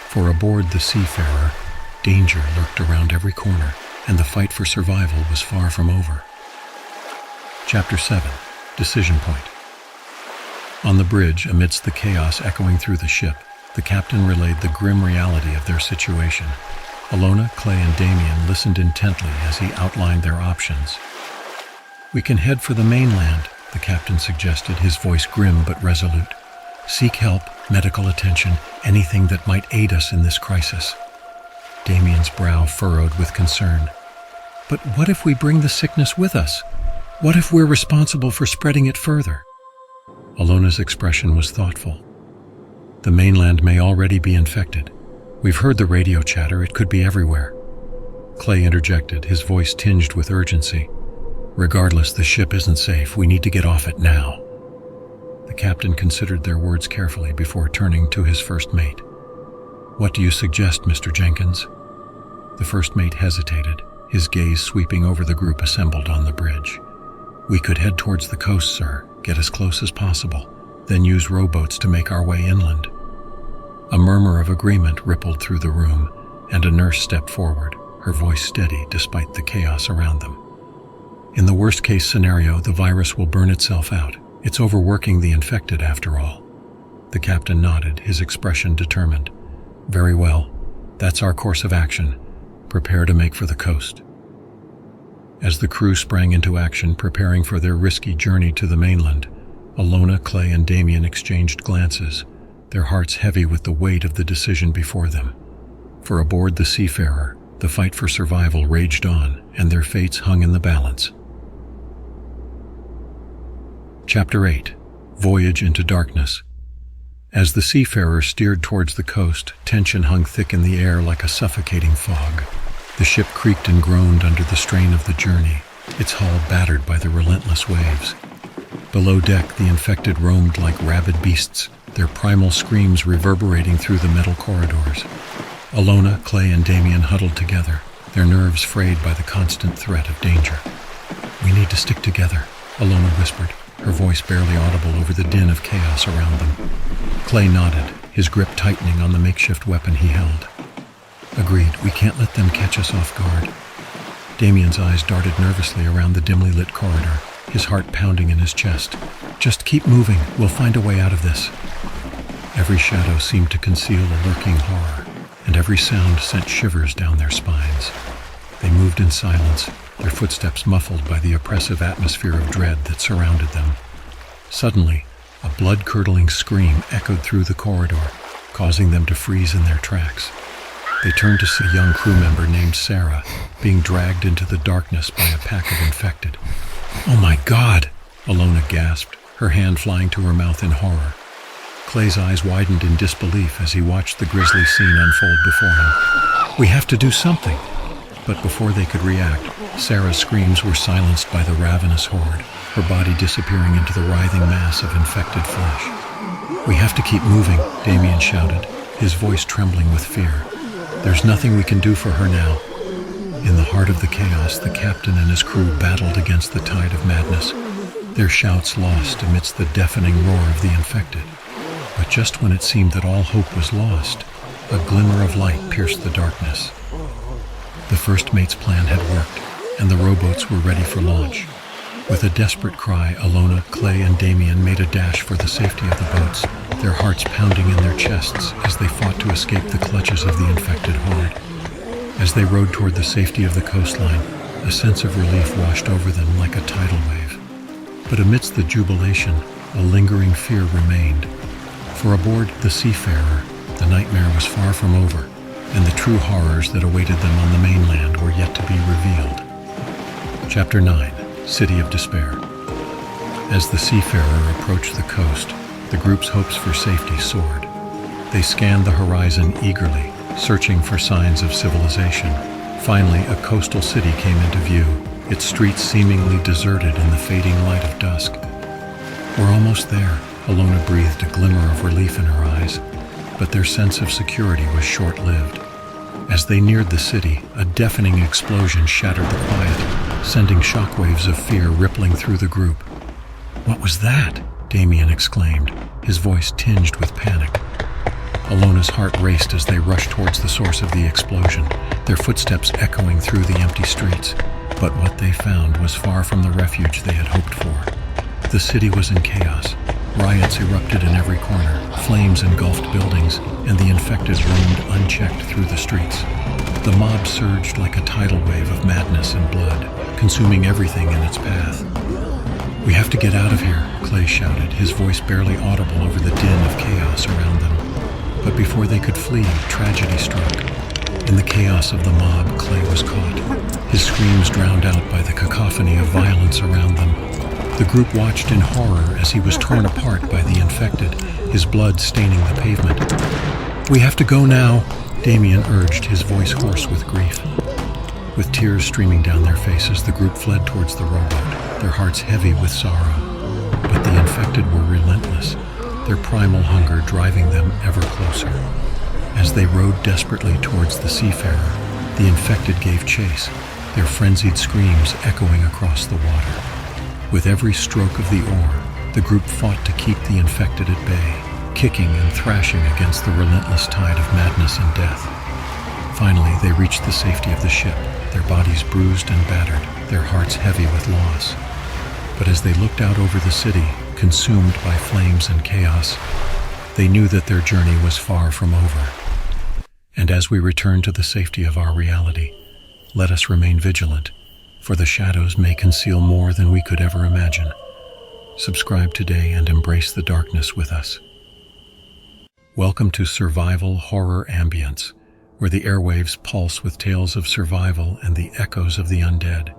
For aboard the Seafarer, danger lurked around every corner, and the fight for survival was far from over. Chapter 7. Decision Point. On the bridge, amidst the chaos echoing through the ship, the captain relayed the grim reality of their situation. Alona, Clay, and Damien listened intently as he outlined their options. "We can head for the mainland," the captain suggested, his voice grim but resolute. "Seek help, medical attention, anything that might aid us in this crisis." Damien's brow furrowed with concern. "But what if we bring the sickness with us? What if we're responsible for spreading it further?" Alona's expression was thoughtful. "The mainland may already be infected. We've heard the radio chatter, it could be everywhere." Clay interjected, his voice tinged with urgency. "Regardless, the ship isn't safe. We need to get off it now." The captain considered their words carefully before turning to his first mate. "What do you suggest, Mr. Jenkins?" The first mate hesitated, his gaze sweeping over the group assembled on the bridge. "We could head towards the coast, sir, get as close as possible, then use rowboats to make our way inland." A murmur of agreement rippled through the room, and a nurse stepped forward, her voice steady despite the chaos around them. "In the worst-case scenario, the virus will burn itself out. It's overworking the infected, after all." The captain nodded, his expression determined. "Very well. That's our course of action. Prepare to make for the coast." As the crew sprang into action, preparing for their risky journey to the mainland, Alona, Clay, and Damien exchanged glances, their hearts heavy with the weight of the decision before them. For aboard the Seafarer, the fight for survival raged on, and their fates hung in the balance. Chapter 8. Voyage into Darkness. As the Seafarer steered towards the coast, tension hung thick in the air like a suffocating fog. The ship creaked and groaned under the strain of the journey, its hull battered by the relentless waves. Below deck, the infected roamed like rabid beasts, their primal screams reverberating through the metal corridors. Alona, Clay, and Damien huddled together, their nerves frayed by the constant threat of danger. "We need to stick together," Alona whispered, her voice barely audible over the din of chaos around them. Clay nodded, his grip tightening on the makeshift weapon he held. "Agreed, we can't let them catch us off guard." Damien's eyes darted nervously around the dimly lit corridor, his heart pounding in his chest. "Just keep moving, we'll find a way out of this." Every shadow seemed to conceal a lurking horror, and every sound sent shivers down their spines. They moved in silence, their footsteps muffled by the oppressive atmosphere of dread that surrounded them. Suddenly, a blood-curdling scream echoed through the corridor, causing them to freeze in their tracks. They turned to see a young crew member named Sarah being dragged into the darkness by a pack of infected. "Oh my God!" Alona gasped, her hand flying to her mouth in horror. Clay's eyes widened in disbelief as he watched the grisly scene unfold before him. "We have to do something!" But before they could react, Sarah's screams were silenced by the ravenous horde, her body disappearing into the writhing mass of infected flesh. "We have to keep moving," Damien shouted, his voice trembling with fear. "There's nothing we can do for her now." In the heart of the chaos, the captain and his crew battled against the tide of madness, their shouts lost amidst the deafening roar of the infected. But just when it seemed that all hope was lost, a glimmer of light pierced the darkness. The first mate's plan had worked, and the rowboats were ready for launch. With a desperate cry, Alona, Clay, and Damien made a dash for the safety of the boats, their hearts pounding in their chests as they fought to escape the clutches of the infected horde. As they rowed toward the safety of the coastline, a sense of relief washed over them like a tidal wave. But amidst the jubilation, a lingering fear remained. For aboard the Seafarer, the nightmare was far from over, and the true horrors that awaited them on the mainland were yet to be revealed. Chapter 9. City of Despair. As the Seafarer approached the coast, the group's hopes for safety soared. They scanned the horizon eagerly, searching for signs of civilization. Finally, a coastal city came into view, its streets seemingly deserted in the fading light of dusk. "We're almost there," Alona breathed a glimmer of relief in her eyes, but their sense of security was short-lived. As they neared the city, a deafening explosion shattered the quiet, sending shockwaves of fear rippling through the group. "What was that?" Damien exclaimed, his voice tinged with panic. Alona's heart raced as they rushed towards the source of the explosion, their footsteps echoing through the empty streets. But what they found was far from the refuge they had hoped for. The city was in chaos. Riots erupted in every corner, flames engulfed buildings, and the infected roamed unchecked through the streets. The mob surged like a tidal wave of madness and blood, consuming everything in its path. "We have to get out of here," Clay shouted, his voice barely audible over the din of chaos around them. But before they could flee, tragedy struck. In the chaos of the mob, Clay was caught, his screams drowned out by the cacophony of violence around them. The group watched in horror as he was torn apart by the infected, his blood staining the pavement. "We have to go now," Damien urged, his voice hoarse with grief. With tears streaming down their faces, the group fled towards the rowboat, their hearts heavy with sorrow. But the infected were relentless, their primal hunger driving them ever closer. As they rowed desperately towards the Seafarer, the infected gave chase, their frenzied screams echoing across the water. With every stroke of the oar, the group fought to keep the infected at bay, kicking and thrashing against the relentless tide of madness and death. Finally, they reached the safety of the ship, their bodies bruised and battered, their hearts heavy with loss. But as they looked out over the city, consumed by flames and chaos, they knew that their journey was far from over. And as we return to the safety of our reality, let us remain vigilant, for the shadows may conceal more than we could ever imagine. Subscribe today and embrace the darkness with us. Welcome to Survival Horror Ambience, where the airwaves pulse with tales of survival and the echoes of the undead.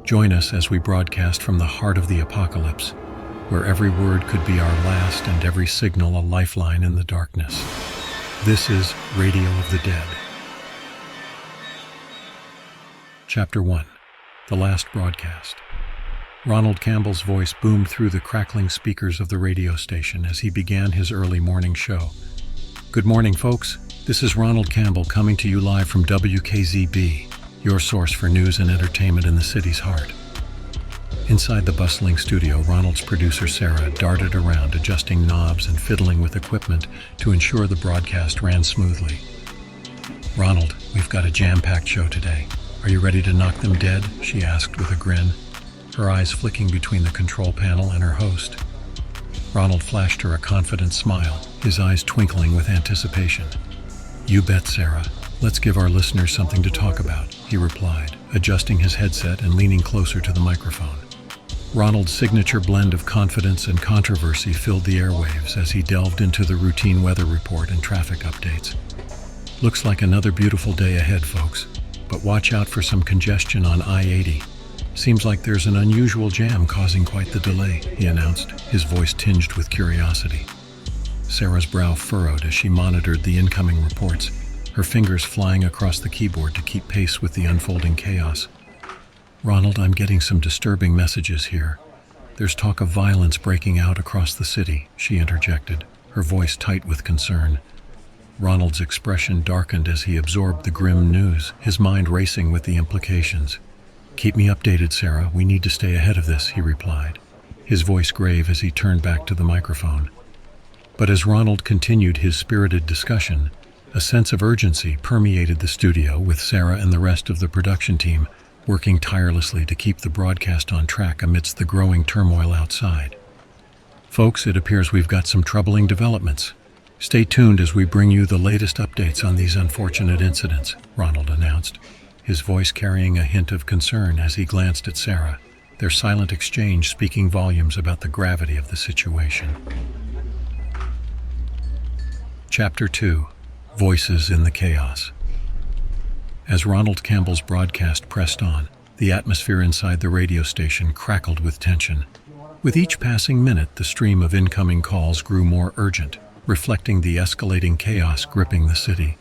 Join us as we broadcast from the heart of the apocalypse, where every word could be our last and every signal a lifeline in the darkness. This is Radio of the Dead. Chapter 1. The Last Broadcast. Ronald Campbell's voice boomed through the crackling speakers of the radio station as he began his early morning show. "Good morning, folks. This is Ronald Campbell coming to you live from WKZB, your source for news and entertainment in the city's heart." Inside the bustling studio, Ronald's producer Sarah darted around, adjusting knobs and fiddling with equipment to ensure the broadcast ran smoothly. "Ronald, we've got a jam-packed show today. Are you ready to knock them dead?" she asked with a grin, her eyes flicking between the control panel and her host. Ronald flashed her a confident smile, his eyes twinkling with anticipation. "You bet, Sarah. Let's give our listeners something to talk about," he replied, adjusting his headset and leaning closer to the microphone. Ronald's signature blend of confidence and controversy filled the airwaves as he delved into the routine weather report and traffic updates. "Looks like another beautiful day ahead, folks. But watch out for some congestion on I-80. Seems like there's an unusual jam causing quite the delay," he announced, his voice tinged with curiosity. Sarah's brow furrowed as she monitored the incoming reports, her fingers flying across the keyboard to keep pace with the unfolding chaos. "Ronald, I'm getting some disturbing messages here. There's talk of violence breaking out across the city," she interjected, her voice tight with concern. Ronald's expression darkened as he absorbed the grim news, his mind racing with the implications. "Keep me updated, Sarah. We need to stay ahead of this," he replied, his voice grave as he turned back to the microphone. But as Ronald continued his spirited discussion, a sense of urgency permeated the studio, with Sarah and the rest of the production team working tirelessly to keep the broadcast on track amidst the growing turmoil outside. "Folks, it appears we've got some troubling developments. Stay tuned as we bring you the latest updates on these unfortunate incidents," Ronald announced, his voice carrying a hint of concern as he glanced at Sarah, their silent exchange speaking volumes about the gravity of the situation. Chapter 2. Voices in the Chaos. As Ronald Campbell's broadcast pressed on, the atmosphere inside the radio station crackled with tension. With each passing minute, the stream of incoming calls grew more urgent, reflecting the escalating chaos gripping the city.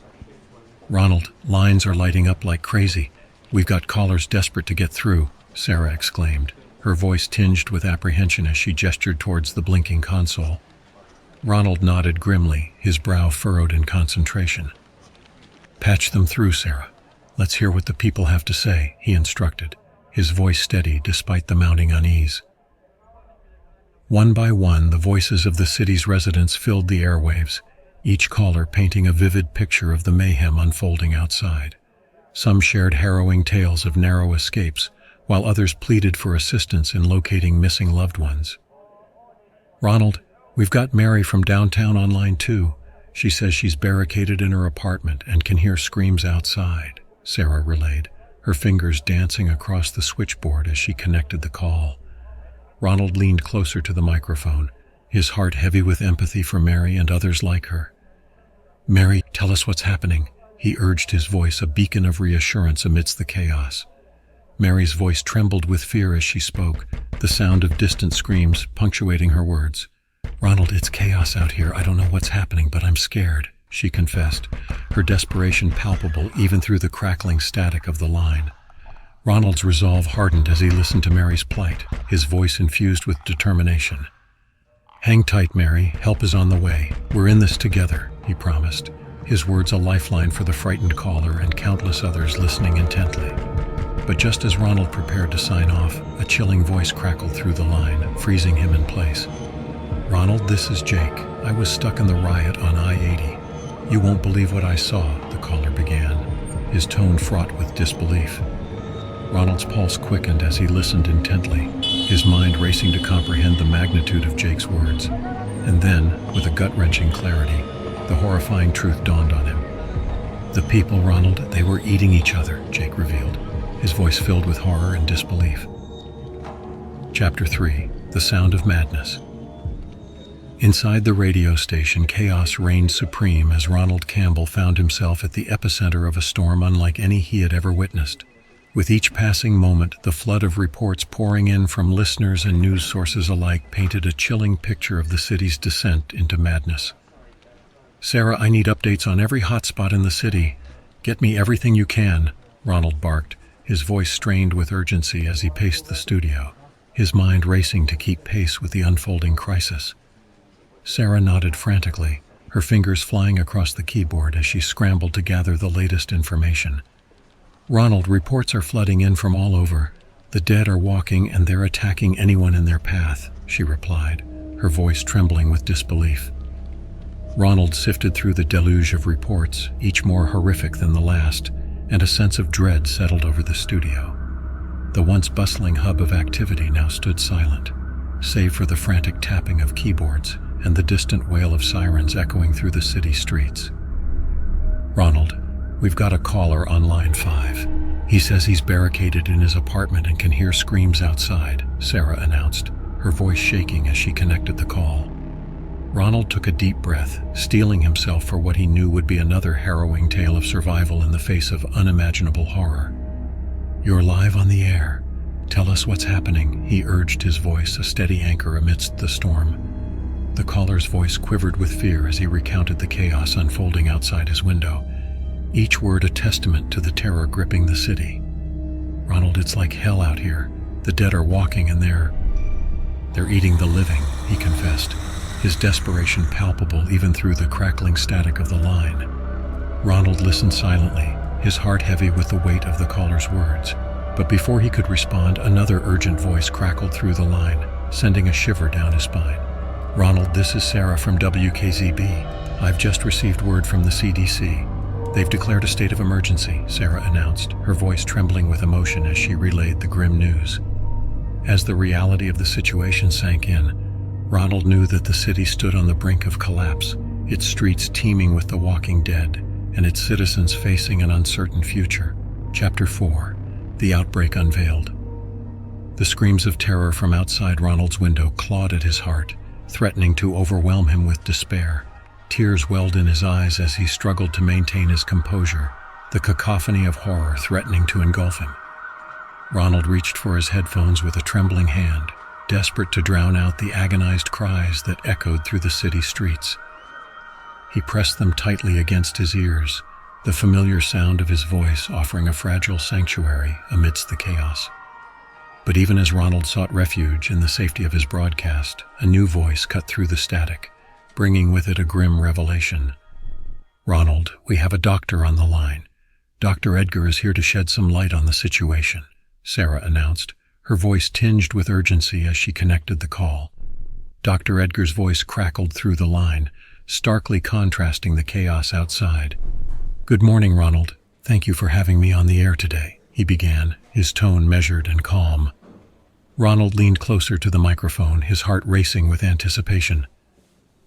"Ronald, lines are lighting up like crazy. We've got callers desperate to get through," Sarah exclaimed, her voice tinged with apprehension as she gestured towards the blinking console. Ronald nodded grimly, his brow furrowed in concentration. "Patch them through, Sarah. Let's hear what the people have to say," he instructed, his voice steady despite the mounting unease. One by one, the voices of the city's residents filled the airwaves, each caller painting a vivid picture of the mayhem unfolding outside. Some shared harrowing tales of narrow escapes, while others pleaded for assistance in locating missing loved ones. "Ronald, we've got Mary from downtown online too. She says she's barricaded in her apartment and can hear screams outside," Sarah relayed, her fingers dancing across the switchboard as she connected the call. Ronald leaned closer to the microphone, his heart heavy with empathy for Mary and others like her. "Mary, tell us what's happening," he urged, his voice a beacon of reassurance amidst the chaos. Mary's voice trembled with fear as she spoke, the sound of distant screams punctuating her words. "Ronald, it's chaos out here. I don't know what's happening, but I'm scared," she confessed, her desperation palpable even through the crackling static of the line. Ronald's resolve hardened as he listened to Mary's plight, his voice infused with determination. "Hang tight, Mary. Help is on the way. We're in this together," he promised, his words a lifeline for the frightened caller and countless others listening intently. But just as Ronald prepared to sign off, a chilling voice crackled through the line, freezing him in place. "Ronald, this is Jake. I was stuck in the riot on I-80. You won't believe what I saw," the caller began, his tone fraught with disbelief. Ronald's pulse quickened as he listened intently, his mind racing to comprehend the magnitude of Jake's words. And then, with a gut-wrenching clarity, the horrifying truth dawned on him. "The people, Ronald, they were eating each other," Jake revealed, his voice filled with horror and disbelief. Chapter 3. The Sound of Madness. Inside the radio station, chaos reigned supreme as Ronald Campbell found himself at the epicenter of a storm unlike any he had ever witnessed. With each passing moment, the flood of reports pouring in from listeners and news sources alike painted a chilling picture of the city's descent into madness. "Sarah, I need updates on every hotspot in the city. Get me everything you can," Ronald barked, his voice strained with urgency as he paced the studio, his mind racing to keep pace with the unfolding crisis. Sarah nodded frantically, her fingers flying across the keyboard as she scrambled to gather the latest information. "Ronald, reports are flooding in from all over. The dead are walking and they're attacking anyone in their path," she replied, her voice trembling with disbelief. Ronald sifted through the deluge of reports, each more horrific than the last, and a sense of dread settled over the studio. The once bustling hub of activity now stood silent, save for the frantic tapping of keyboards and the distant wail of sirens echoing through the city streets. "Ronald, we've got a caller on line 5. He says he's barricaded in his apartment and can hear screams outside," Sarah announced, her voice shaking as she connected the call. Ronald took a deep breath, steeling himself for what he knew would be another harrowing tale of survival in the face of unimaginable horror. "You're live on the air. Tell us what's happening," he urged, his voice a steady anchor amidst the storm. The caller's voice quivered with fear as he recounted the chaos unfolding outside his window, each word a testament to the terror gripping the city. "Ronald, it's like hell out here. The dead are walking and they're eating the living," he confessed, his desperation palpable even through the crackling static of the line. Ronald listened silently, his heart heavy with the weight of the caller's words. But before he could respond, another urgent voice crackled through the line, sending a shiver down his spine. "Ronald, this is Sarah from WKZB. I've just received word from the CDC. They've declared a state of emergency," Sarah announced, her voice trembling with emotion as she relayed the grim news. As the reality of the situation sank in, Ronald knew that the city stood on the brink of collapse, its streets teeming with the walking dead, and its citizens facing an uncertain future. Chapter 4. The Outbreak Unveiled. The screams of terror from outside Ronald's window clawed at his heart, threatening to overwhelm him with despair. Tears welled in his eyes as he struggled to maintain his composure, the cacophony of horror threatening to engulf him. Ronald reached for his headphones with a trembling hand, desperate to drown out the agonized cries that echoed through the city streets. He pressed them tightly against his ears, the familiar sound of his voice offering a fragile sanctuary amidst the chaos. But even as Ronald sought refuge in the safety of his broadcast, a new voice cut through the static, bringing with it a grim revelation. "Ronald, we have a doctor on the line. Dr. Edgar is here to shed some light on the situation," Sarah announced, her voice tinged with urgency as she connected the call. Dr. Edgar's voice crackled through the line, starkly contrasting the chaos outside. "Good morning, Ronald. Thank you for having me on the air today," he began, his tone measured and calm. Ronald leaned closer to the microphone, his heart racing with anticipation.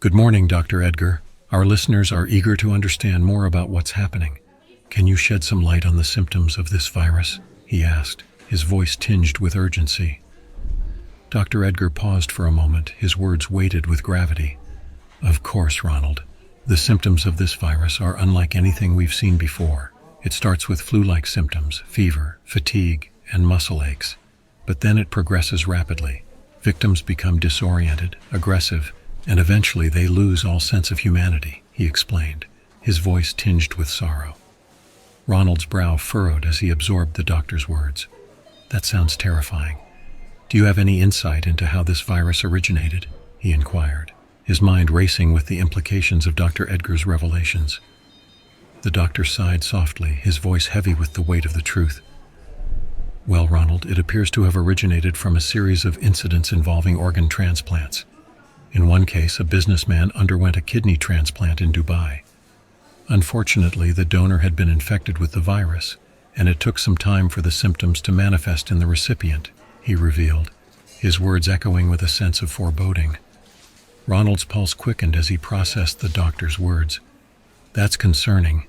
"Good morning, Dr. Edgar. Our listeners are eager to understand more about what's happening. Can you shed some light on the symptoms of this virus?" he asked, his voice tinged with urgency. Dr. Edgar paused for a moment, his words weighted with gravity. "Of course, Ronald. The symptoms of this virus are unlike anything we've seen before. It starts with flu-like symptoms, fever, fatigue, and muscle aches. But then it progresses rapidly. Victims become disoriented, aggressive, and eventually they lose all sense of humanity," he explained, his voice tinged with sorrow. Ronald's brow furrowed as he absorbed the doctor's words. "That sounds terrifying. Do you have any insight into how this virus originated?" he inquired, his mind racing with the implications of Dr. Edgar's revelations. The doctor sighed softly, his voice heavy with the weight of the truth. "Well, Ronald, it appears to have originated from a series of incidents involving organ transplants. In one case, a businessman underwent a kidney transplant in Dubai. Unfortunately, the donor had been infected with the virus, and it took some time for the symptoms to manifest in the recipient," he revealed, his words echoing with a sense of foreboding. Ronald's pulse quickened as he processed the doctor's words. "That's concerning.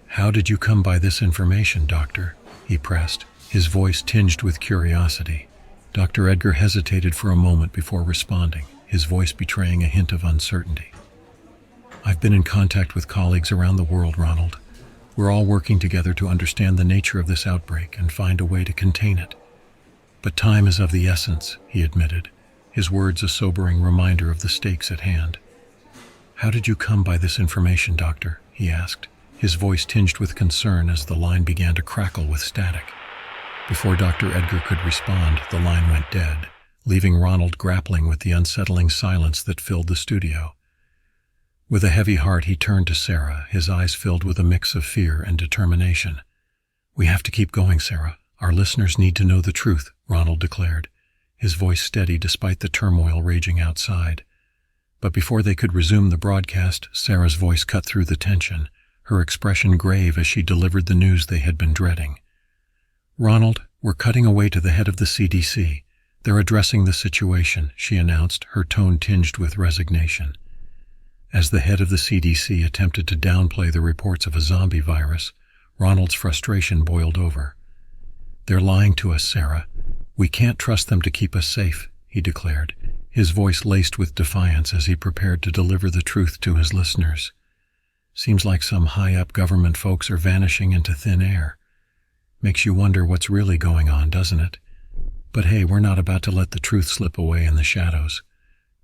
How did you come by this information, doctor?" he pressed, his voice tinged with curiosity. Dr. Edgar hesitated for a moment before responding, his voice betraying a hint of uncertainty. "I've been in contact with colleagues around the world, Ronald. We're all working together to understand the nature of this outbreak and find a way to contain it. But time is of the essence," he admitted, his words a sobering reminder of the stakes at hand. "How did you come by this information, doctor?" he asked, his voice tinged with concern as the line began to crackle with static. Before Dr. Edgar could respond, the line went dead, leaving Ronald grappling with the unsettling silence that filled the studio. With a heavy heart, he turned to Sarah, his eyes filled with a mix of fear and determination. "We have to keep going, Sarah. Our listeners need to know the truth," Ronald declared, his voice steady despite the turmoil raging outside. But before they could resume the broadcast, Sarah's voice cut through the tension, her expression grave as she delivered the news they had been dreading. "Ronald, we're cutting away to the head of the CDC. They're addressing the situation," she announced, her tone tinged with resignation. As the head of the CDC attempted to downplay the reports of a zombie virus, Ronald's frustration boiled over. "They're lying to us, Sarah. We can't trust them to keep us safe," he declared, his voice laced with defiance as he prepared to deliver the truth to his listeners. "Seems like some high-up government folks are vanishing into thin air. Makes you wonder what's really going on, doesn't it? But hey, we're not about to let the truth slip away in the shadows.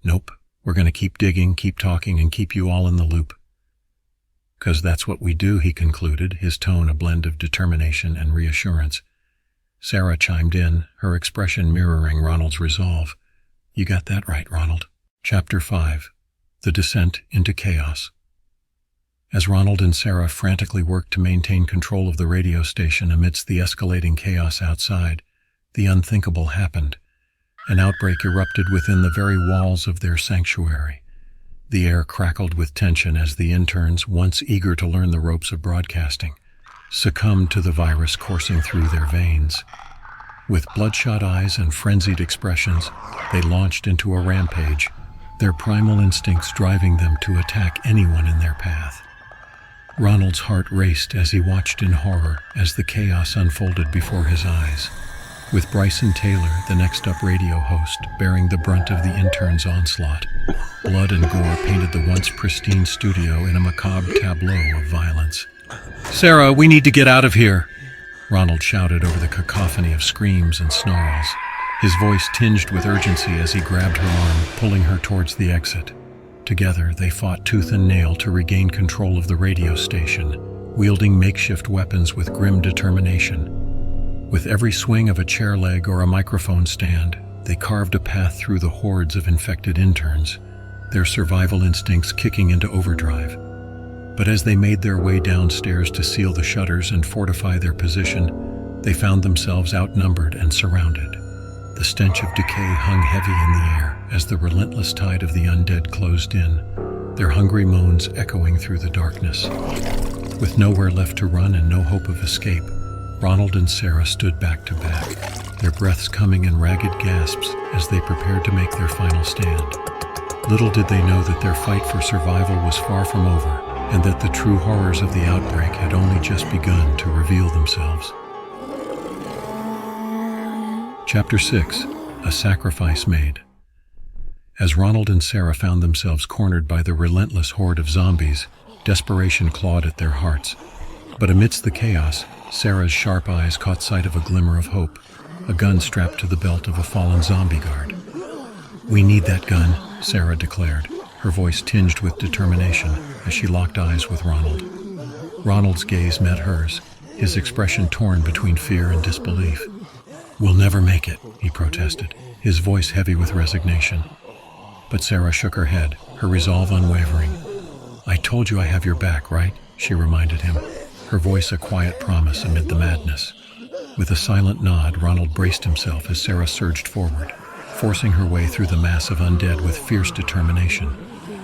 Nope, we're going to keep digging, keep talking, and keep you all in the loop." "'Cause that's what we do," he concluded, his tone a blend of determination and reassurance. Sarah chimed in, her expression mirroring Ronald's resolve. "You got that right, Ronald." Chapter 5. The Descent into Chaos. As Ronald and Sarah frantically worked to maintain control of the radio station amidst the escalating chaos outside, the unthinkable happened. An outbreak erupted within the very walls of their sanctuary. The air crackled with tension as the interns, once eager to learn the ropes of broadcasting, succumbed to the virus coursing through their veins. With bloodshot eyes and frenzied expressions, they launched into a rampage, their primal instincts driving them to attack anyone in their path. Ronald's heart raced as he watched in horror as the chaos unfolded before his eyes, with Bryson Taylor, the next up radio host, bearing the brunt of the intern's onslaught. Blood and gore painted the once pristine studio in a macabre tableau of violence. "Sarah, we need to get out of here," Ronald shouted over the cacophony of screams and snarls, his voice tinged with urgency as he grabbed her arm, pulling her towards the exit. Together, they fought tooth and nail to regain control of the radio station, wielding makeshift weapons with grim determination. With every swing of a chair leg or a microphone stand, they carved a path through the hordes of infected interns, their survival instincts kicking into overdrive. But as they made their way downstairs to seal the shutters and fortify their position, they found themselves outnumbered and surrounded. The stench of decay hung heavy in the air as the relentless tide of the undead closed in, their hungry moans echoing through the darkness. With nowhere left to run and no hope of escape, Ronald and Sarah stood back to back, their breaths coming in ragged gasps as they prepared to make their final stand. Little did they know that their fight for survival was far from over, and that the true horrors of the outbreak had only just begun to reveal themselves. Chapter 6. A Sacrifice Made. As Ronald and Sarah found themselves cornered by the relentless horde of zombies, desperation clawed at their hearts. But amidst the chaos, Sarah's sharp eyes caught sight of a glimmer of hope, a gun strapped to the belt of a fallen zombie guard. "We need that gun," Sarah declared, her voice tinged with determination as she locked eyes with Ronald. Ronald's gaze met hers, his expression torn between fear and disbelief. "We'll never make it," he protested, his voice heavy with resignation. But Sarah shook her head, her resolve unwavering. "I told you I have your back, right?" she reminded him, her voice a quiet promise amid the madness. With a silent nod, Ronald braced himself as Sarah surged forward, forcing her way through the mass of undead with fierce determination.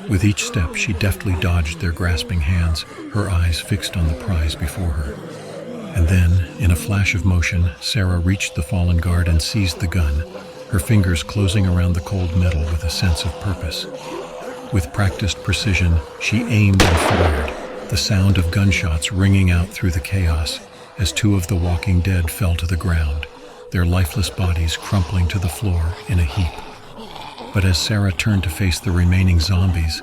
With each step, she deftly dodged their grasping hands, her eyes fixed on the prize before her. And then, in a flash of motion, Sarah reached the fallen guard and seized the gun, her fingers closing around the cold metal with a sense of purpose. With practiced precision, she aimed and fired, the sound of gunshots ringing out through the chaos as two of the walking dead fell to the ground, their lifeless bodies crumpling to the floor in a heap. But as Sarah turned to face the remaining zombies,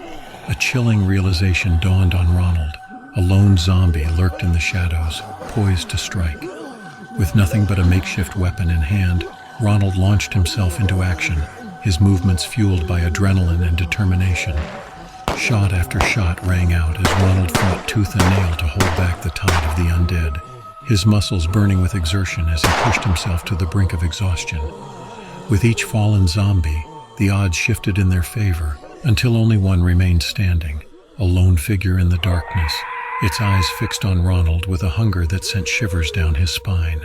a chilling realization dawned on Ronald. A lone zombie lurked in the shadows, poised to strike. With nothing but a makeshift weapon in hand, Ronald launched himself into action, his movements fueled by adrenaline and determination. Shot after shot rang out as Ronald fought tooth and nail to hold back the tide of the undead, his muscles burning with exertion as he pushed himself to the brink of exhaustion. With each fallen zombie, the odds shifted in their favor until only one remained standing, a lone figure in the darkness, its eyes fixed on Ronald with a hunger that sent shivers down his spine.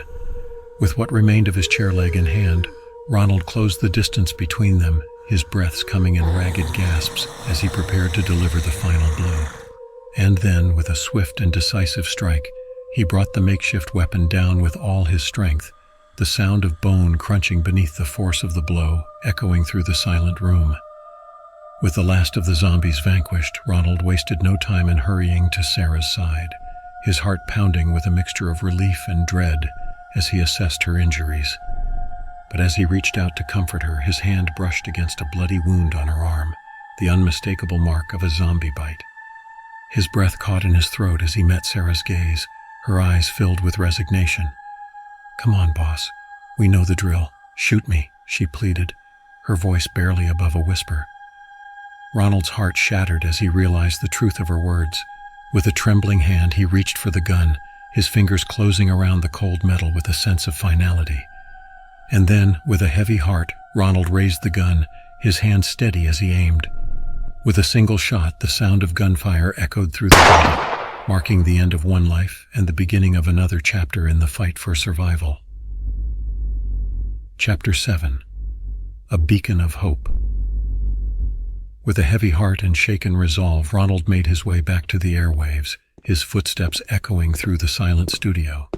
With what remained of his chair leg in hand, Ronald closed the distance between them, his breaths coming in ragged gasps as he prepared to deliver the final blow. And then, with a swift and decisive strike, he brought the makeshift weapon down with all his strength, the sound of bone crunching beneath the force of the blow echoing through the silent room. With the last of the zombies vanquished, Ronald wasted no time in hurrying to Sarah's side, his heart pounding with a mixture of relief and dread as he assessed her injuries. But as he reached out to comfort her, his hand brushed against a bloody wound on her arm, the unmistakable mark of a zombie bite. His breath caught in his throat as he met Sarah's gaze, her eyes filled with resignation. "Come on, boss. We know the drill. Shoot me," she pleaded, her voice barely above a whisper. Ronald's heart shattered as he realized the truth of her words. With a trembling hand, he reached for the gun, his fingers closing around the cold metal with a sense of finality. And then, with a heavy heart, Ronald raised the gun, his hand steady as he aimed. With a single shot, the sound of gunfire echoed through the building, marking the end of one life and the beginning of another chapter in the fight for survival. Chapter 7. A Beacon of Hope. With a heavy heart and shaken resolve, Ronald made his way back to the airwaves, his footsteps echoing through the silent studio.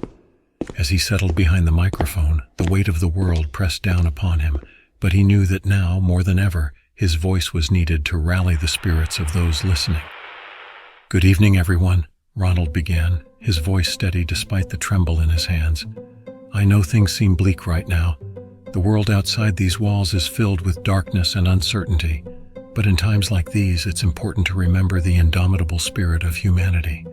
As he settled behind the microphone, the weight of the world pressed down upon him, but he knew that now, more than ever, his voice was needed to rally the spirits of those listening. "Good evening, everyone," Ronald began, his voice steady despite the tremble in his hands. "I know things seem bleak right now. The world outside these walls is filled with darkness and uncertainty. But in times like these, it's important to remember the indomitable spirit of humanity."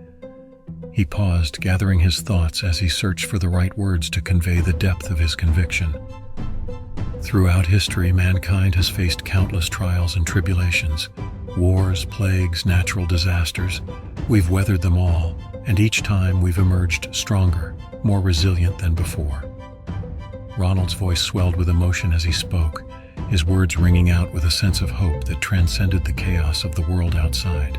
He paused, gathering his thoughts as he searched for the right words to convey the depth of his conviction. Throughout history, mankind has faced countless trials and tribulations. Wars, plagues, natural disasters. We've weathered them all, and each time we've emerged stronger, more resilient than before. Ronald's voice swelled with emotion as he spoke, his words ringing out with a sense of hope that transcended the chaos of the world outside.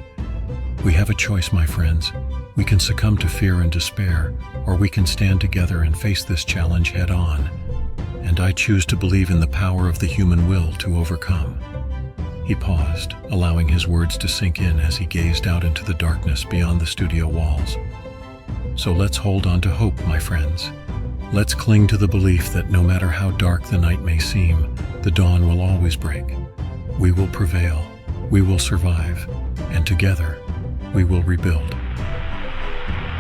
"We have a choice, my friends. We can succumb to fear and despair, or we can stand together and face this challenge head on. And I choose to believe in the power of the human will to overcome." He paused, allowing his words to sink in as he gazed out into the darkness beyond the studio walls. So let's hold on to hope, my friends. Let's cling to the belief that no matter how dark the night may seem, the dawn will always break. We will prevail, we will survive, and together, we will rebuild.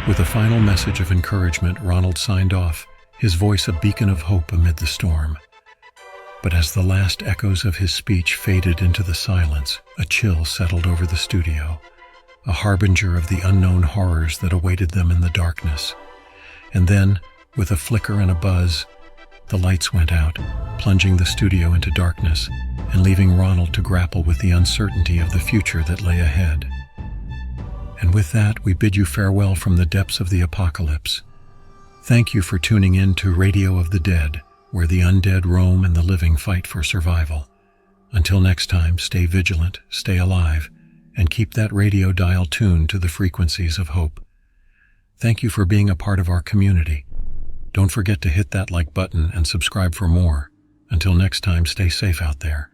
With a final message of encouragement, Ronald signed off, his voice a beacon of hope amid the storm. But as the last echoes of his speech faded into the silence, a chill settled over the studio, a harbinger of the unknown horrors that awaited them in the darkness. And then, with a flicker and a buzz, the lights went out, plunging the studio into darkness and leaving Ronald to grapple with the uncertainty of the future that lay ahead. And with that, we bid you farewell from the depths of the apocalypse. Thank you for tuning in to Radio of the Dead, where the undead roam and the living fight for survival. Until next time, stay vigilant, stay alive, and keep that radio dial tuned to the frequencies of hope. Thank you for being a part of our community. Don't forget to hit that like button and subscribe for more. Until next time, stay safe out there.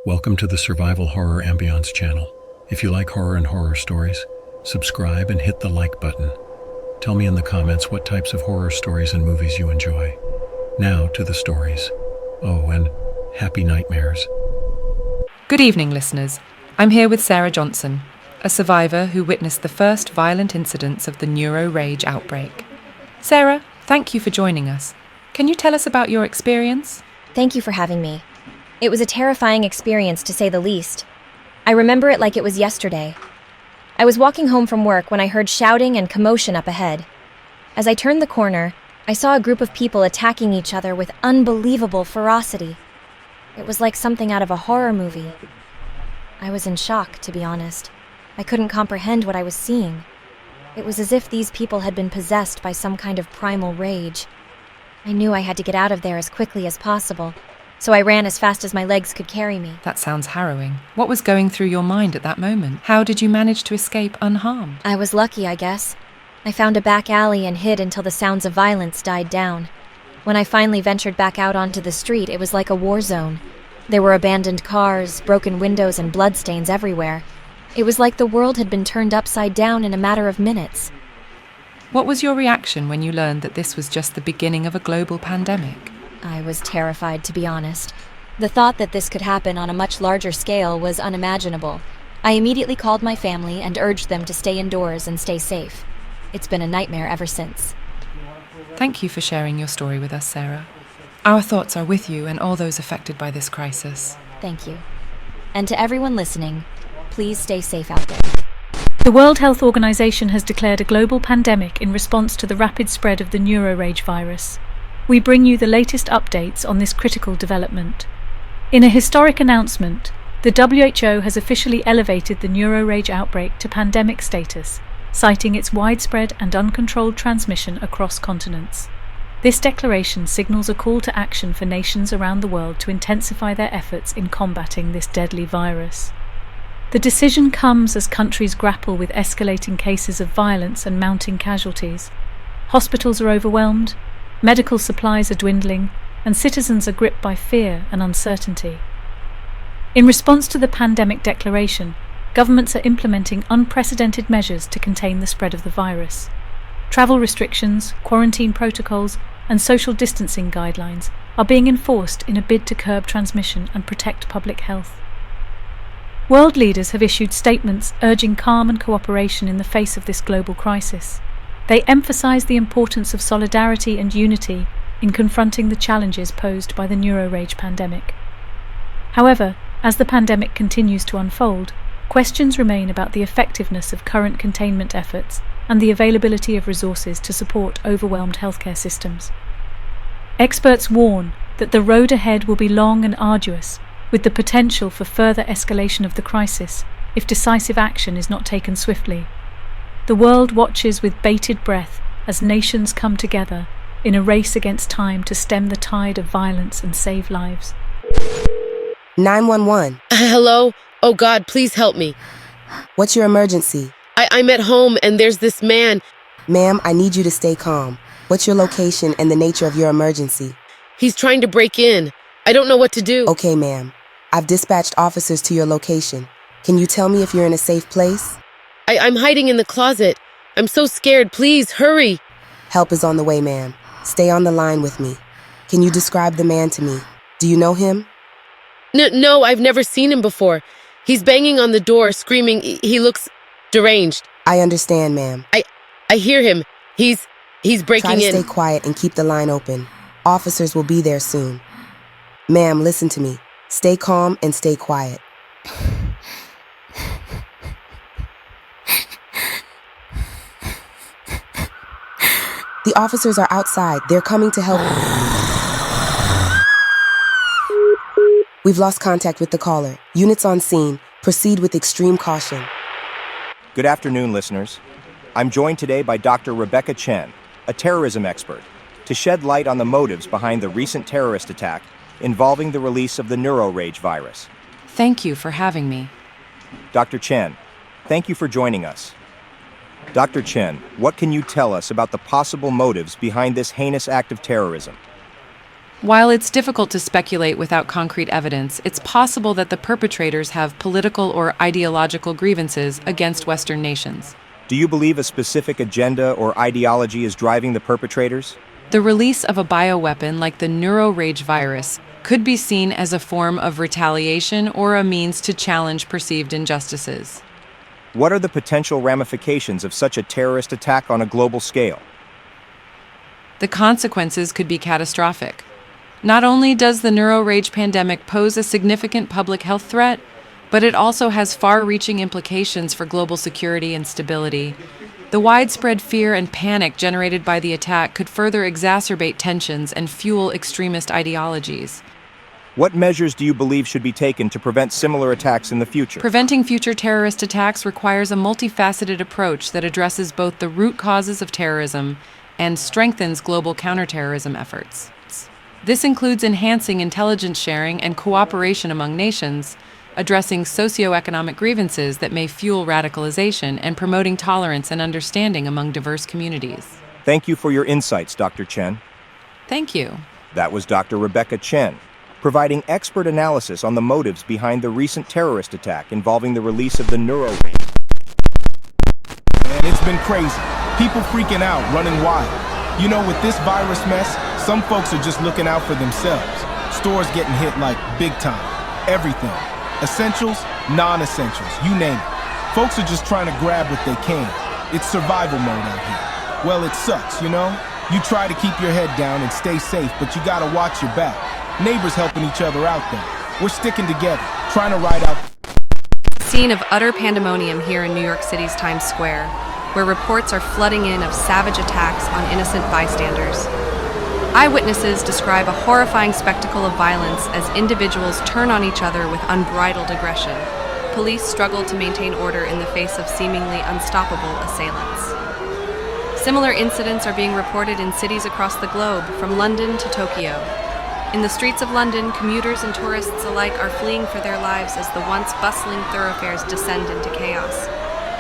Welcome to the Survival Horror Ambience channel. If you like horror and horror stories, subscribe and hit the like button. Tell me in the comments what types of horror stories and movies you enjoy. Now to the stories. Oh, and happy nightmares. Good evening, listeners. I'm here with Sarah Johnson, a survivor who witnessed the first violent incidents of the neuro-rage outbreak. Sarah, thank you for joining us. Can you tell us about your experience? Thank you for having me. It was a terrifying experience, to say the least. I remember it like it was yesterday. I was walking home from work when I heard shouting and commotion up ahead. As I turned the corner, I saw a group of people attacking each other with unbelievable ferocity. It was like something out of a horror movie. I was in shock, to be honest. I couldn't comprehend what I was seeing. It was as if these people had been possessed by some kind of primal rage. I knew I had to get out of there as quickly as possible, so I ran as fast as my legs could carry me. That sounds harrowing. What was going through your mind at that moment? How did you manage to escape unharmed? I was lucky, I guess. I found a back alley and hid until the sounds of violence died down. When I finally ventured back out onto the street, it was like a war zone. There were abandoned cars, broken windows, and bloodstains everywhere. It was like the world had been turned upside down in a matter of minutes. What was your reaction when you learned that this was just the beginning of a global pandemic? I was terrified, to be honest. The thought that this could happen on a much larger scale was unimaginable. I immediately called my family and urged them to stay indoors and stay safe. It's been a nightmare ever since. Thank you for sharing your story with us, Sarah. Our thoughts are with you and all those affected by this crisis. Thank you. And to everyone listening, please stay safe out there. The World Health Organization has declared a global pandemic in response to the rapid spread of the neuro-rage virus. We bring you the latest updates on this critical development. In a historic announcement, the WHO has officially elevated the neuro-rage outbreak to pandemic status, citing its widespread and uncontrolled transmission across continents. This declaration signals a call to action for nations around the world to intensify their efforts in combating this deadly virus. The decision comes as countries grapple with escalating cases of violence and mounting casualties. Hospitals are overwhelmed, medical supplies are dwindling, and citizens are gripped by fear and uncertainty. In response to the pandemic declaration, governments are implementing unprecedented measures to contain the spread of the virus. Travel restrictions, quarantine protocols, and social distancing guidelines are being enforced in a bid to curb transmission and protect public health. World leaders have issued statements urging calm and cooperation in the face of this global crisis. They emphasize the importance of solidarity and unity in confronting the challenges posed by the neuro-rage pandemic. However, as the pandemic continues to unfold, questions remain about the effectiveness of current containment efforts and the availability of resources to support overwhelmed healthcare systems. Experts warn that the road ahead will be long and arduous, with the potential for further escalation of the crisis if decisive action is not taken swiftly. The world watches with bated breath as nations come together in a race against time to stem the tide of violence and save lives. 911. Hello? Oh God, please help me. What's your emergency? I'm at home and there's this man. Ma'am, I need you to stay calm. What's your location and the nature of your emergency? He's trying to break in. I don't know what to do. Okay, ma'am. I've dispatched officers to your location. Can you tell me if you're in a safe place? I'm hiding in the closet. I'm so scared. Please, hurry. Help is on the way, ma'am. Stay on the line with me. Can you describe the man to me? Do you know him? No, I've never seen him before. He's banging on the door, screaming. He looks deranged. I understand, ma'am. I hear him. He's breaking Try to in. stay quiet and keep the line open. Officers will be there soon. Ma'am, listen to me. Stay calm and stay quiet. The officers are outside. They're coming to help. We've lost contact with the caller. Units on scene. Proceed with extreme caution. Good afternoon, listeners. I'm joined today by Dr. Rebecca Chen, a terrorism expert, to shed light on the motives behind the recent terrorist attack involving the release of the neurorage virus. Thank you for having me. Dr. Chen, thank you for joining us. Dr. Chen, what can you tell us about the possible motives behind this heinous act of terrorism? While it's difficult to speculate without concrete evidence, it's possible that the perpetrators have political or ideological grievances against Western nations. Do you believe a specific agenda or ideology is driving the perpetrators? The release of a bioweapon like the neurorage virus could be seen as a form of retaliation or a means to challenge perceived injustices. What are the potential ramifications of such a terrorist attack on a global scale? The consequences could be catastrophic. Not only does the neurorage pandemic pose a significant public health threat, but it also has far-reaching implications for global security and stability. The widespread fear and panic generated by the attack could further exacerbate tensions and fuel extremist ideologies. What measures do you believe should be taken to prevent similar attacks in the future? Preventing future terrorist attacks requires a multifaceted approach that addresses both the root causes of terrorism and strengthens global counterterrorism efforts. This includes enhancing intelligence sharing and cooperation among nations, addressing socioeconomic grievances that may fuel radicalization, and promoting tolerance and understanding among diverse communities. Thank you for your insights, Dr. Chen. Thank you. That was Dr. Rebecca Chen, providing expert analysis on the motives behind the recent terrorist attack involving the release of the neurorage. Man, it's been crazy. People freaking out, running wild. You know, with this virus mess, some folks are just looking out for themselves. Stores getting hit like big time. Everything. Essentials, non-essentials, you name it. Folks are just trying to grab what they can. It's survival mode out here. Well, it sucks, you know? You try to keep your head down and stay safe, but you gotta watch your back. Neighbors helping each other out though. We're sticking together, trying to ride out. Scene of utter pandemonium here in New York City's Times Square, where reports are flooding in of savage attacks on innocent bystanders. Eyewitnesses describe a horrifying spectacle of violence as individuals turn on each other with unbridled aggression. Police struggle to maintain order in the face of seemingly unstoppable assailants. Similar incidents are being reported in cities across the globe, from London to Tokyo. In the streets of London, commuters and tourists alike are fleeing for their lives as the once bustling thoroughfares descend into chaos.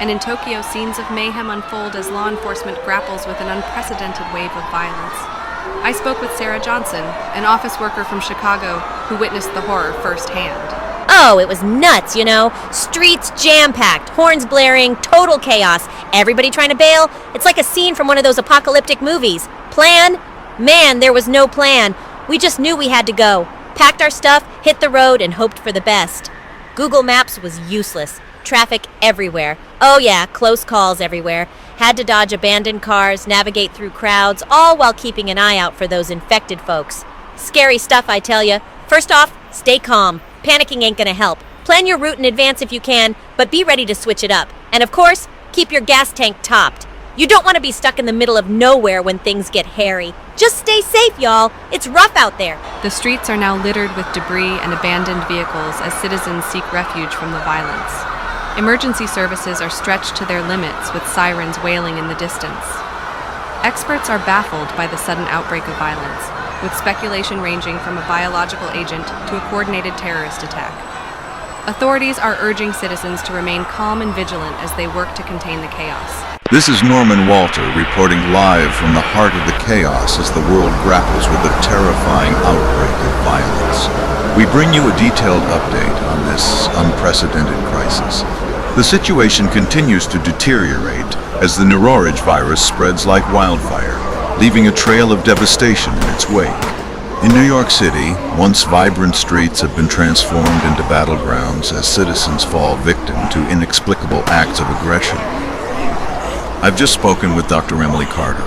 And in Tokyo, scenes of mayhem unfold as law enforcement grapples with an unprecedented wave of violence. I spoke with Sarah Johnson, an office worker from Chicago who witnessed the horror firsthand. Oh, it was nuts, you know. Streets jam-packed, horns blaring, total chaos. Everybody trying to bail. It's like a scene from one of those apocalyptic movies. Plan? Man, there was no plan. We just knew we had to go. Packed our stuff, hit the road, and hoped for the best. Google Maps was useless. Traffic everywhere. Oh yeah, close calls everywhere. Had to dodge abandoned cars, navigate through crowds, all while keeping an eye out for those infected folks. Scary stuff, I tell ya. First off, stay calm. Panicking ain't gonna help. Plan your route in advance if you can, but be ready to switch it up. And of course, keep your gas tank topped. You don't want to be stuck in the middle of nowhere when things get hairy. Just stay safe, y'all. It's rough out there. The streets are now littered with debris and abandoned vehicles as citizens seek refuge from the violence. Emergency services are stretched to their limits with sirens wailing in the distance. Experts are baffled by the sudden outbreak of violence, with speculation ranging from a biological agent to a coordinated terrorist attack. Authorities are urging citizens to remain calm and vigilant as they work to contain the chaos. This is Norman Walter reporting live from the heart of the chaos as the world grapples with a terrifying outbreak of violence. We bring you a detailed update on this unprecedented crisis. The situation continues to deteriorate as the neurorage virus spreads like wildfire, leaving a trail of devastation in its wake. In New York City, once vibrant streets have been transformed into battlegrounds as citizens fall victim to inexplicable acts of aggression. I've just spoken with Dr. Emily Carter,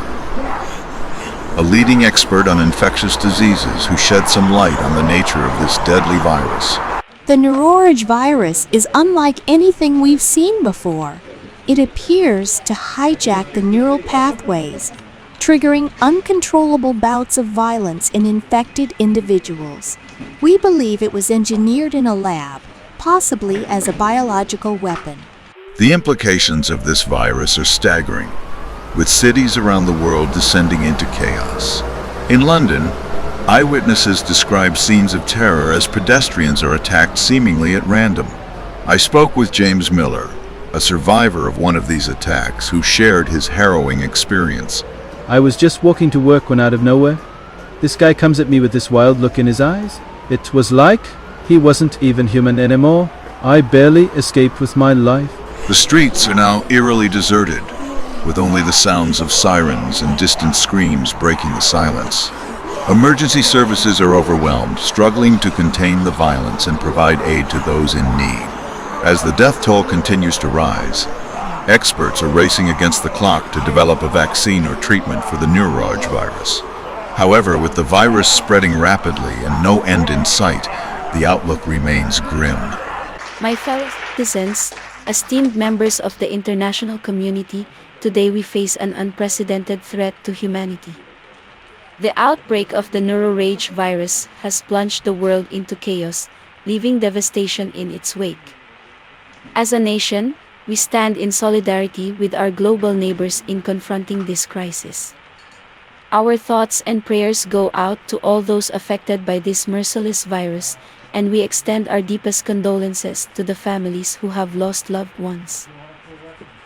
a leading expert on infectious diseases who shed some light on the nature of this deadly virus. The neurorage virus is unlike anything we've seen before. It appears to hijack the neural pathways, triggering uncontrollable bouts of violence in infected individuals. We believe it was engineered in a lab, possibly as a biological weapon. The implications of this virus are staggering, with cities around the world descending into chaos. In London, eyewitnesses describe scenes of terror as pedestrians are attacked seemingly at random. I spoke with James Miller, a survivor of one of these attacks, who shared his harrowing experience. I was just walking to work when out of nowhere, this guy comes at me with this wild look in his eyes. It was like he wasn't even human anymore. I barely escaped with my life. The streets are now eerily deserted, with only the sounds of sirens and distant screams breaking the silence. Emergency services are overwhelmed, struggling to contain the violence and provide aid to those in need. As the death toll continues to rise, experts are racing against the clock to develop a vaccine or treatment for the neurorage virus. However, with the virus spreading rapidly and no end in sight, the outlook remains grim. My fellow citizens, esteemed members of the international community, today we face an unprecedented threat to humanity. The outbreak of the neurorage virus has plunged the world into chaos, leaving devastation in its wake. As a nation, we stand in solidarity with our global neighbors in confronting this crisis. Our thoughts and prayers go out to all those affected by this merciless virus, and we extend our deepest condolences to the families who have lost loved ones.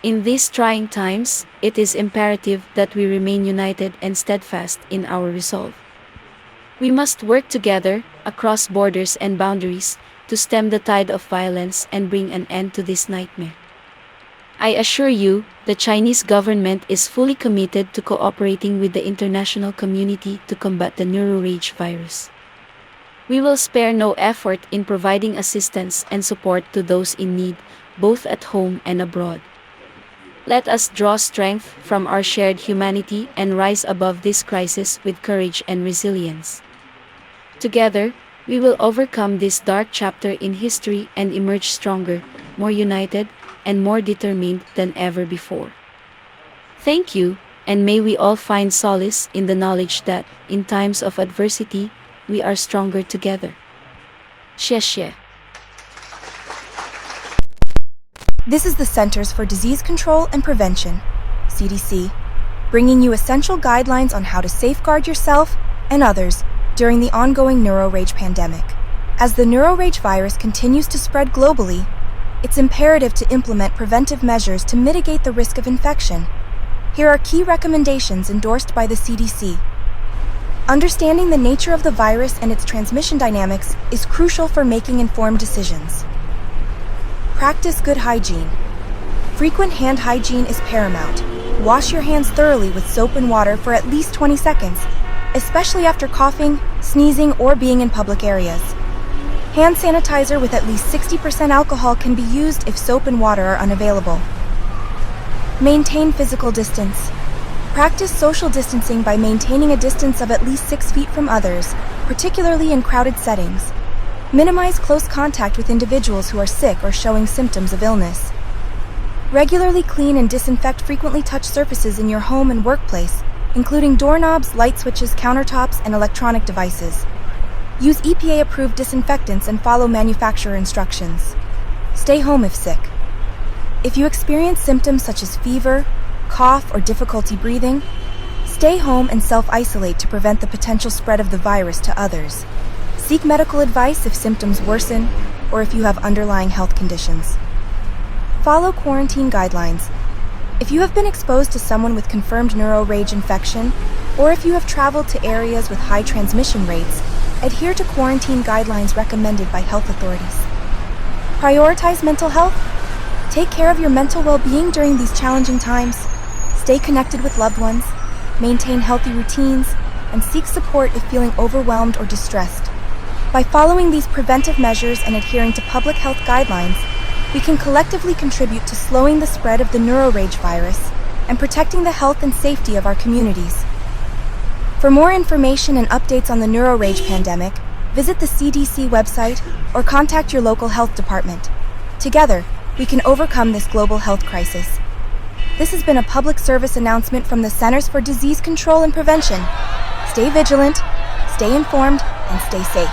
In these trying times, it is imperative that we remain united and steadfast in our resolve. We must work together, across borders and boundaries, to stem the tide of violence and bring an end to this nightmare. I assure you, the Chinese government is fully committed to cooperating with the international community to combat the neurorage virus. We will spare no effort in providing assistance and support to those in need, both at home and abroad. Let us draw strength from our shared humanity and rise above this crisis with courage and resilience. Together, we will overcome this dark chapter in history and emerge stronger, more united, and more determined than ever before. Thank you, and may we all find solace in the knowledge that, in times of adversity, we are stronger together. 谢谢. This is the Centers for Disease Control and Prevention, CDC, bringing you essential guidelines on how to safeguard yourself and others during the ongoing neurorage pandemic. As the neurorage virus continues to spread globally, it's imperative to implement preventive measures to mitigate the risk of infection. Here are key recommendations endorsed by the CDC. Understanding the nature of the virus and its transmission dynamics is crucial for making informed decisions. Practice good hygiene. Frequent hand hygiene is paramount. Wash your hands thoroughly with soap and water for at least 20 seconds, especially after coughing, sneezing, or being in public areas. Hand sanitizer with at least 60% alcohol can be used if soap and water are unavailable. Maintain physical distance. Practice social distancing by maintaining a distance of at least 6 feet from others, particularly in crowded settings. Minimize close contact with individuals who are sick or showing symptoms of illness. Regularly clean and disinfect frequently touched surfaces in your home and workplace, including doorknobs, light switches, countertops, and electronic devices. Use EPA-approved disinfectants and follow manufacturer instructions. Stay home if sick. If you experience symptoms such as fever, cough, or difficulty breathing, stay home and self-isolate to prevent the potential spread of the virus to others. Seek medical advice if symptoms worsen, or if you have underlying health conditions. Follow quarantine guidelines. If you have been exposed to someone with confirmed neurorage infection, or if you have traveled to areas with high transmission rates, adhere to quarantine guidelines recommended by health authorities. Prioritize mental health. Take care of your mental well-being during these challenging times. Stay connected with loved ones, maintain healthy routines, and seek support if feeling overwhelmed or distressed. By following these preventive measures and adhering to public health guidelines, we can collectively contribute to slowing the spread of the neurorage virus and protecting the health and safety of our communities. For more information and updates on the neurorage pandemic, visit the CDC website or contact your local health department. Together, we can overcome this global health crisis. This has been a public service announcement from the Centers for Disease Control and Prevention. Stay vigilant, stay informed, and stay safe.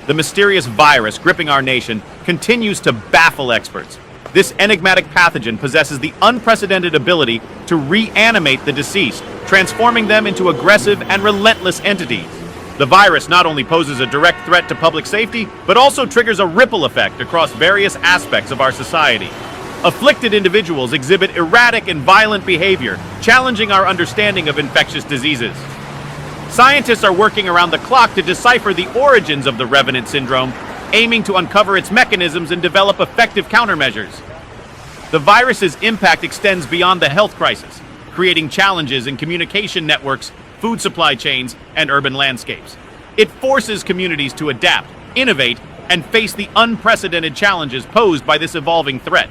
The mysterious virus gripping our nation continues to baffle experts. This enigmatic pathogen possesses the unprecedented ability to reanimate the deceased, transforming them into aggressive and relentless entities. The virus not only poses a direct threat to public safety, but also triggers a ripple effect across various aspects of our society. Afflicted individuals exhibit erratic and violent behavior, challenging our understanding of infectious diseases. Scientists are working around the clock to decipher the origins of the Revenant syndrome, aiming to uncover its mechanisms and develop effective countermeasures. The virus's impact extends beyond the health crisis, creating challenges in communication networks, food supply chains, and urban landscapes. It forces communities to adapt, innovate, and face the unprecedented challenges posed by this evolving threat.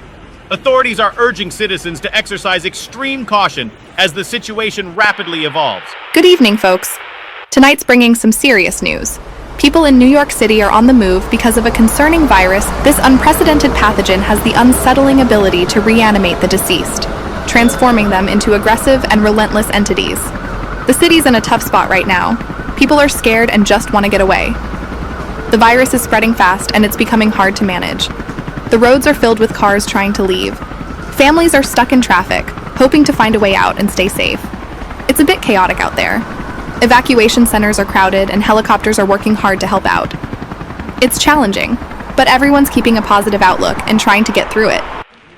Authorities are urging citizens to exercise extreme caution as the situation rapidly evolves. Good evening, folks. Tonight's bringing some serious news. People in New York City are on the move because of a concerning virus. This unprecedented pathogen has the unsettling ability to reanimate the deceased, transforming them into aggressive and relentless entities. The city's in a tough spot right now. People are scared and just want to get away. The virus is spreading fast and it's becoming hard to manage. The roads are filled with cars trying to leave. Families are stuck in traffic, hoping to find a way out and stay safe. It's a bit chaotic out there. Evacuation centers are crowded and helicopters are working hard to help out. It's challenging, but everyone's keeping a positive outlook and trying to get through it.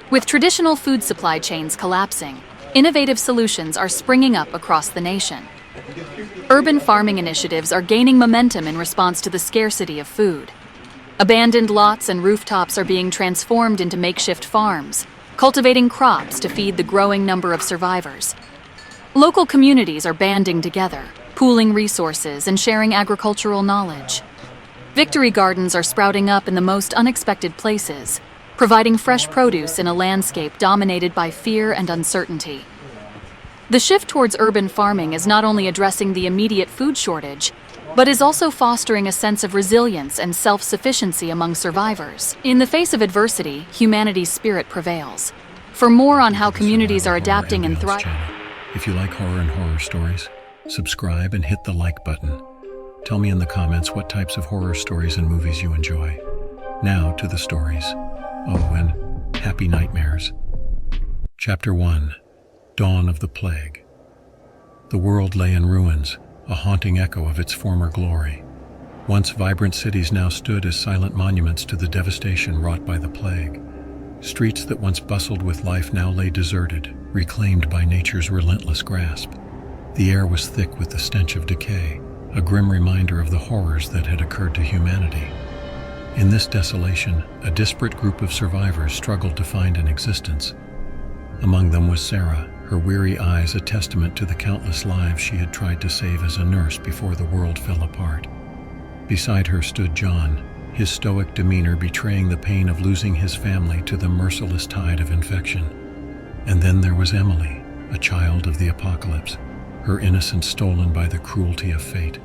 With traditional food supply chains collapsing, innovative solutions are springing up across the nation. Urban farming initiatives are gaining momentum in response to the scarcity of food. Abandoned lots and rooftops are being transformed into makeshift farms, cultivating crops to feed the growing number of survivors. Local communities are banding together, pooling resources and sharing agricultural knowledge. Victory gardens are sprouting up in the most unexpected places, providing fresh produce in a landscape dominated by fear and uncertainty. The shift towards urban farming is not only addressing the immediate food shortage, but is also fostering a sense of resilience and self-sufficiency among survivors. In the face of adversity, humanity's spirit prevails. For more on how communities are adapting and thriving... If you like horror and horror stories, subscribe and hit the like button. Tell me in the comments what types of horror stories and movies you enjoy. Now to the stories. Oh, and happy nightmares. Chapter 1. Dawn of the Plague. The world lay in ruins, a haunting echo of its former glory. Once vibrant cities now stood as silent monuments to the devastation wrought by the plague. Streets that once bustled with life now lay deserted, reclaimed by nature's relentless grasp. The air was thick with the stench of decay, a grim reminder of the horrors that had occurred to humanity. In this desolation, a disparate group of survivors struggled to find an existence. Among them was Sarah, her weary eyes a testament to the countless lives she had tried to save as a nurse before the world fell apart. Beside her stood John, his stoic demeanor betraying the pain of losing his family to the merciless tide of infection. And then there was Emily, a child of the apocalypse, her innocence stolen by the cruelty of fate.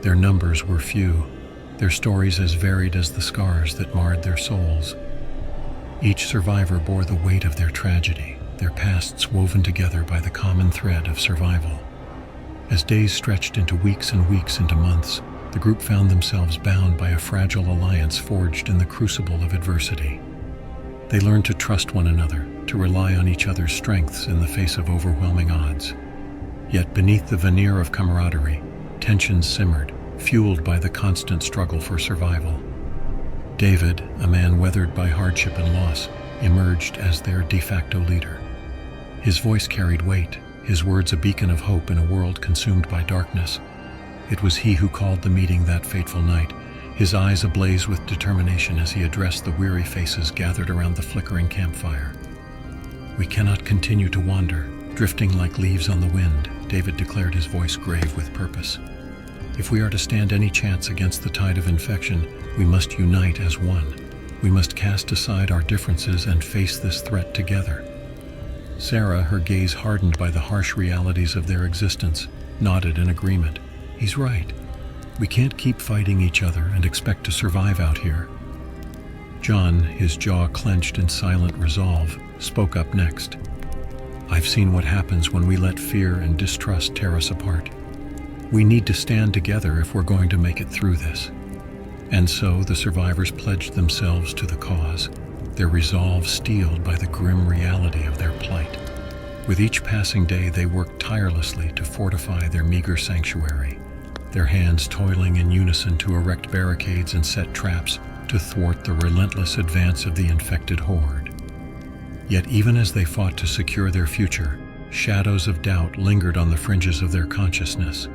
Their numbers were few, their stories as varied as the scars that marred their souls. Each survivor bore the weight of their tragedy, their pasts woven together by the common thread of survival. As days stretched into weeks and weeks into months, the group found themselves bound by a fragile alliance forged in the crucible of adversity. They learned to trust one another, to rely on each other's strengths in the face of overwhelming odds. Yet beneath the veneer of camaraderie, tensions simmered, fueled by the constant struggle for survival. David, a man weathered by hardship and loss, emerged as their de facto leader. His voice carried weight, his words a beacon of hope in a world consumed by darkness. It was he who called the meeting that fateful night, his eyes ablaze with determination as he addressed the weary faces gathered around the flickering campfire. "We cannot continue to wander, drifting like leaves on the wind," David declared, his voice grave with purpose. "If we are to stand any chance against the tide of infection, we must unite as one. We must cast aside our differences and face this threat together." Sarah, her gaze hardened by the harsh realities of their existence, nodded in agreement. "He's right. We can't keep fighting each other and expect to survive out here." John, his jaw clenched in silent resolve, spoke up next. "I've seen what happens when we let fear and distrust tear us apart. We need to stand together if we're going to make it through this." And so the survivors pledged themselves to the cause, their resolve steeled by the grim reality of their plight. With each passing day, they worked tirelessly to fortify their meager sanctuary, their hands toiling in unison to erect barricades and set traps to thwart the relentless advance of the infected horde. Yet even as they fought to secure their future, shadows of doubt lingered on the fringes of their consciousness.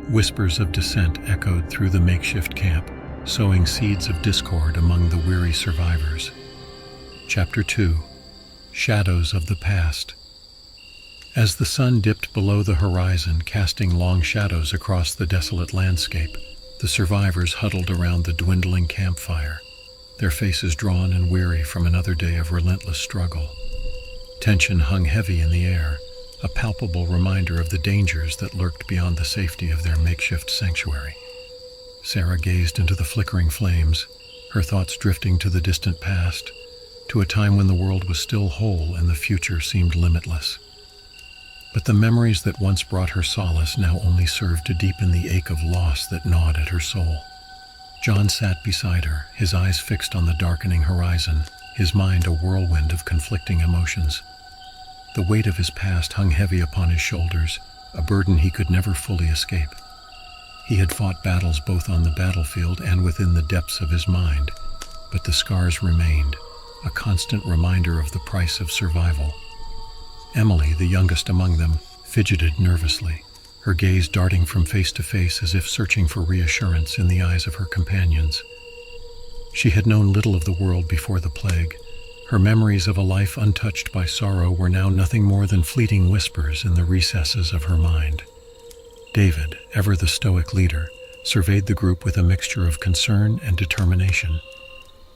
Whispers of dissent echoed through the makeshift camp, sowing seeds of discord among the weary survivors. Chapter 2: Shadows of the Past. As the sun dipped below the horizon, casting long shadows across the desolate landscape, the survivors huddled around the dwindling campfire, their faces drawn and weary from another day of relentless struggle. Tension hung heavy in the air, a palpable reminder of the dangers that lurked beyond the safety of their makeshift sanctuary. Sarah gazed into the flickering flames, her thoughts drifting to the distant past, to a time when the world was still whole and the future seemed limitless. But the memories that once brought her solace now only served to deepen the ache of loss that gnawed at her soul. John sat beside her, his eyes fixed on the darkening horizon, his mind a whirlwind of conflicting emotions. The weight of his past hung heavy upon his shoulders, a burden he could never fully escape. He had fought battles both on the battlefield and within the depths of his mind, but the scars remained, a constant reminder of the price of survival. Emily, the youngest among them, fidgeted nervously, her gaze darting from face to face as if searching for reassurance in the eyes of her companions. She had known little of the world before the plague. Her memories of a life untouched by sorrow were now nothing more than fleeting whispers in the recesses of her mind. David, ever the stoic leader, surveyed the group with a mixture of concern and determination.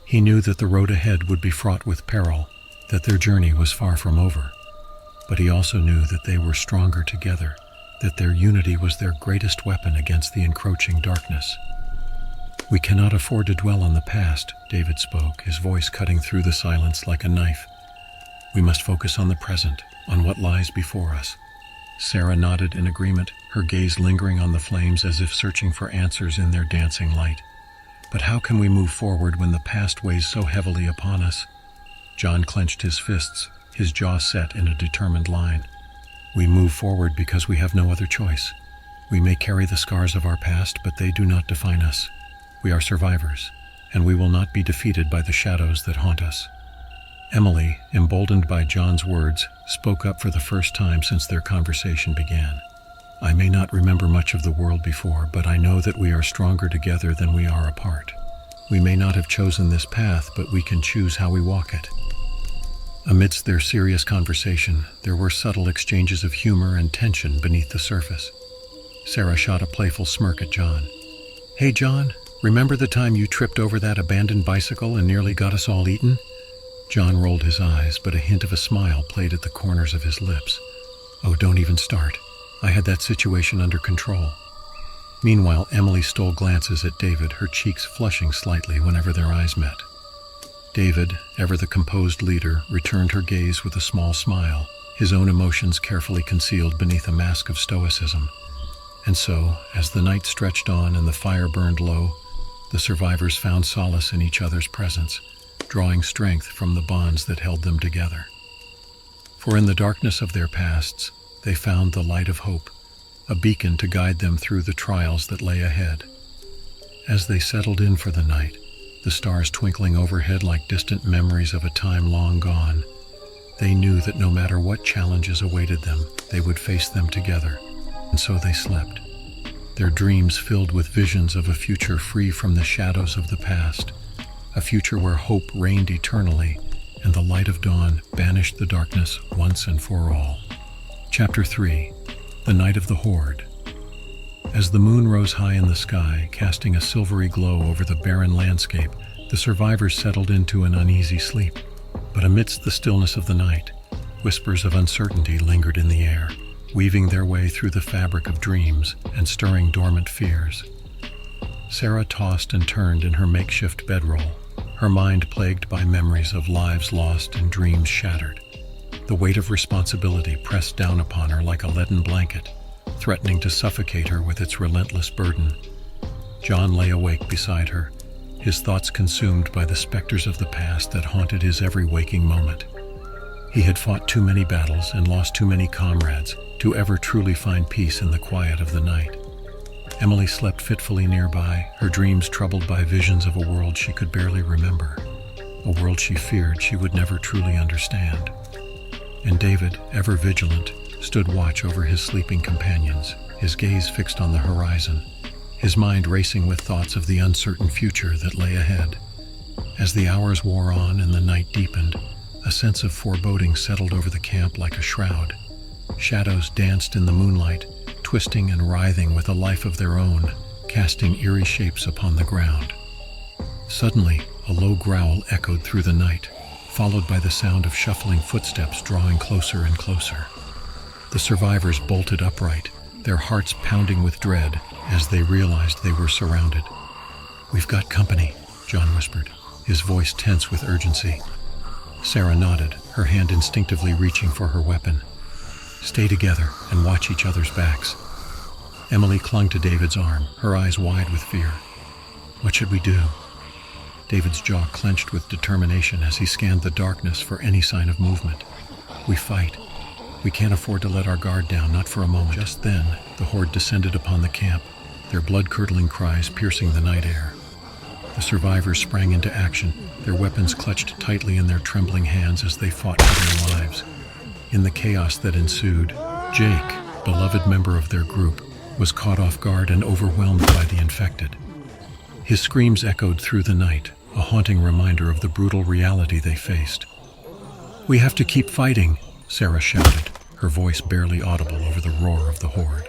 He knew that the road ahead would be fraught with peril, that their journey was far from over. But he also knew that they were stronger together, that their unity was their greatest weapon against the encroaching darkness. "We cannot afford to dwell on the past," David spoke, his voice cutting through the silence like a knife. "We must focus on the present, on what lies before us." Sarah nodded in agreement, her gaze lingering on the flames as if searching for answers in their dancing light. "But how can we move forward when the past weighs so heavily upon us?" John clenched his fists, his jaw set in a determined line. "We move forward because we have no other choice. We may carry the scars of our past, but they do not define us. We are survivors, and we will not be defeated by the shadows that haunt us." Emily, emboldened by John's words, spoke up for the first time since their conversation began. "I may not remember much of the world before, but I know that we are stronger together than we are apart. We may not have chosen this path, but we can choose how we walk it." Amidst their serious conversation, there were subtle exchanges of humor and tension beneath the surface. Sarah shot a playful smirk at John. "Hey John, remember the time you tripped over that abandoned bicycle and nearly got us all eaten?" John rolled his eyes, but a hint of a smile played at the corners of his lips. "Oh, don't even start. I had that situation under control." Meanwhile, Emily stole glances at David, her cheeks flushing slightly whenever their eyes met. David, ever the composed leader, returned her gaze with a small smile, his own emotions carefully concealed beneath a mask of stoicism. And so, as the night stretched on and the fire burned low, the survivors found solace in each other's presence, drawing strength from the bonds that held them together. For in the darkness of their pasts, they found the light of hope, a beacon to guide them through the trials that lay ahead. As they settled in for the night, the stars twinkling overhead like distant memories of a time long gone. They knew that no matter what challenges awaited them, they would face them together, and so they slept. Their dreams filled with visions of a future free from the shadows of the past, a future where hope reigned eternally, and the light of dawn banished the darkness once and for all. Chapter 3. The Night of the Horde. As the moon rose high in the sky, casting a silvery glow over the barren landscape, the survivors settled into an uneasy sleep. But amidst the stillness of the night, whispers of uncertainty lingered in the air, weaving their way through the fabric of dreams and stirring dormant fears. Sarah tossed and turned in her makeshift bedroll, her mind plagued by memories of lives lost and dreams shattered. The weight of responsibility pressed down upon her like a leaden blanket, threatening to suffocate her with its relentless burden. John lay awake beside her, his thoughts consumed by the specters of the past that haunted his every waking moment. He had fought too many battles and lost too many comrades to ever truly find peace in the quiet of the night. Emily slept fitfully nearby, her dreams troubled by visions of a world she could barely remember, a world she feared she would never truly understand. And David, ever vigilant, stood watch over his sleeping companions, his gaze fixed on the horizon, his mind racing with thoughts of the uncertain future that lay ahead. As the hours wore on and the night deepened, a sense of foreboding settled over the camp like a shroud. Shadows danced in the moonlight, twisting and writhing with a life of their own, casting eerie shapes upon the ground. Suddenly, a low growl echoed through the night, followed by the sound of shuffling footsteps drawing closer and closer. The survivors bolted upright, their hearts pounding with dread as they realized they were surrounded. "We've got company," John whispered, his voice tense with urgency. Sarah nodded, her hand instinctively reaching for her weapon. "Stay together and watch each other's backs." Emily clung to David's arm, her eyes wide with fear. "What should we do?" David's jaw clenched with determination as he scanned the darkness for any sign of movement. "We fight. We can't afford to let our guard down, not for a moment." Just then, the horde descended upon the camp, their blood-curdling cries piercing the night air. The survivors sprang into action, their weapons clutched tightly in their trembling hands as they fought for their lives. In the chaos that ensued, Jake, beloved member of their group, was caught off guard and overwhelmed by the infected. His screams echoed through the night, a haunting reminder of the brutal reality they faced. "We have to keep fighting," Sarah shouted, her voice barely audible over the roar of the horde.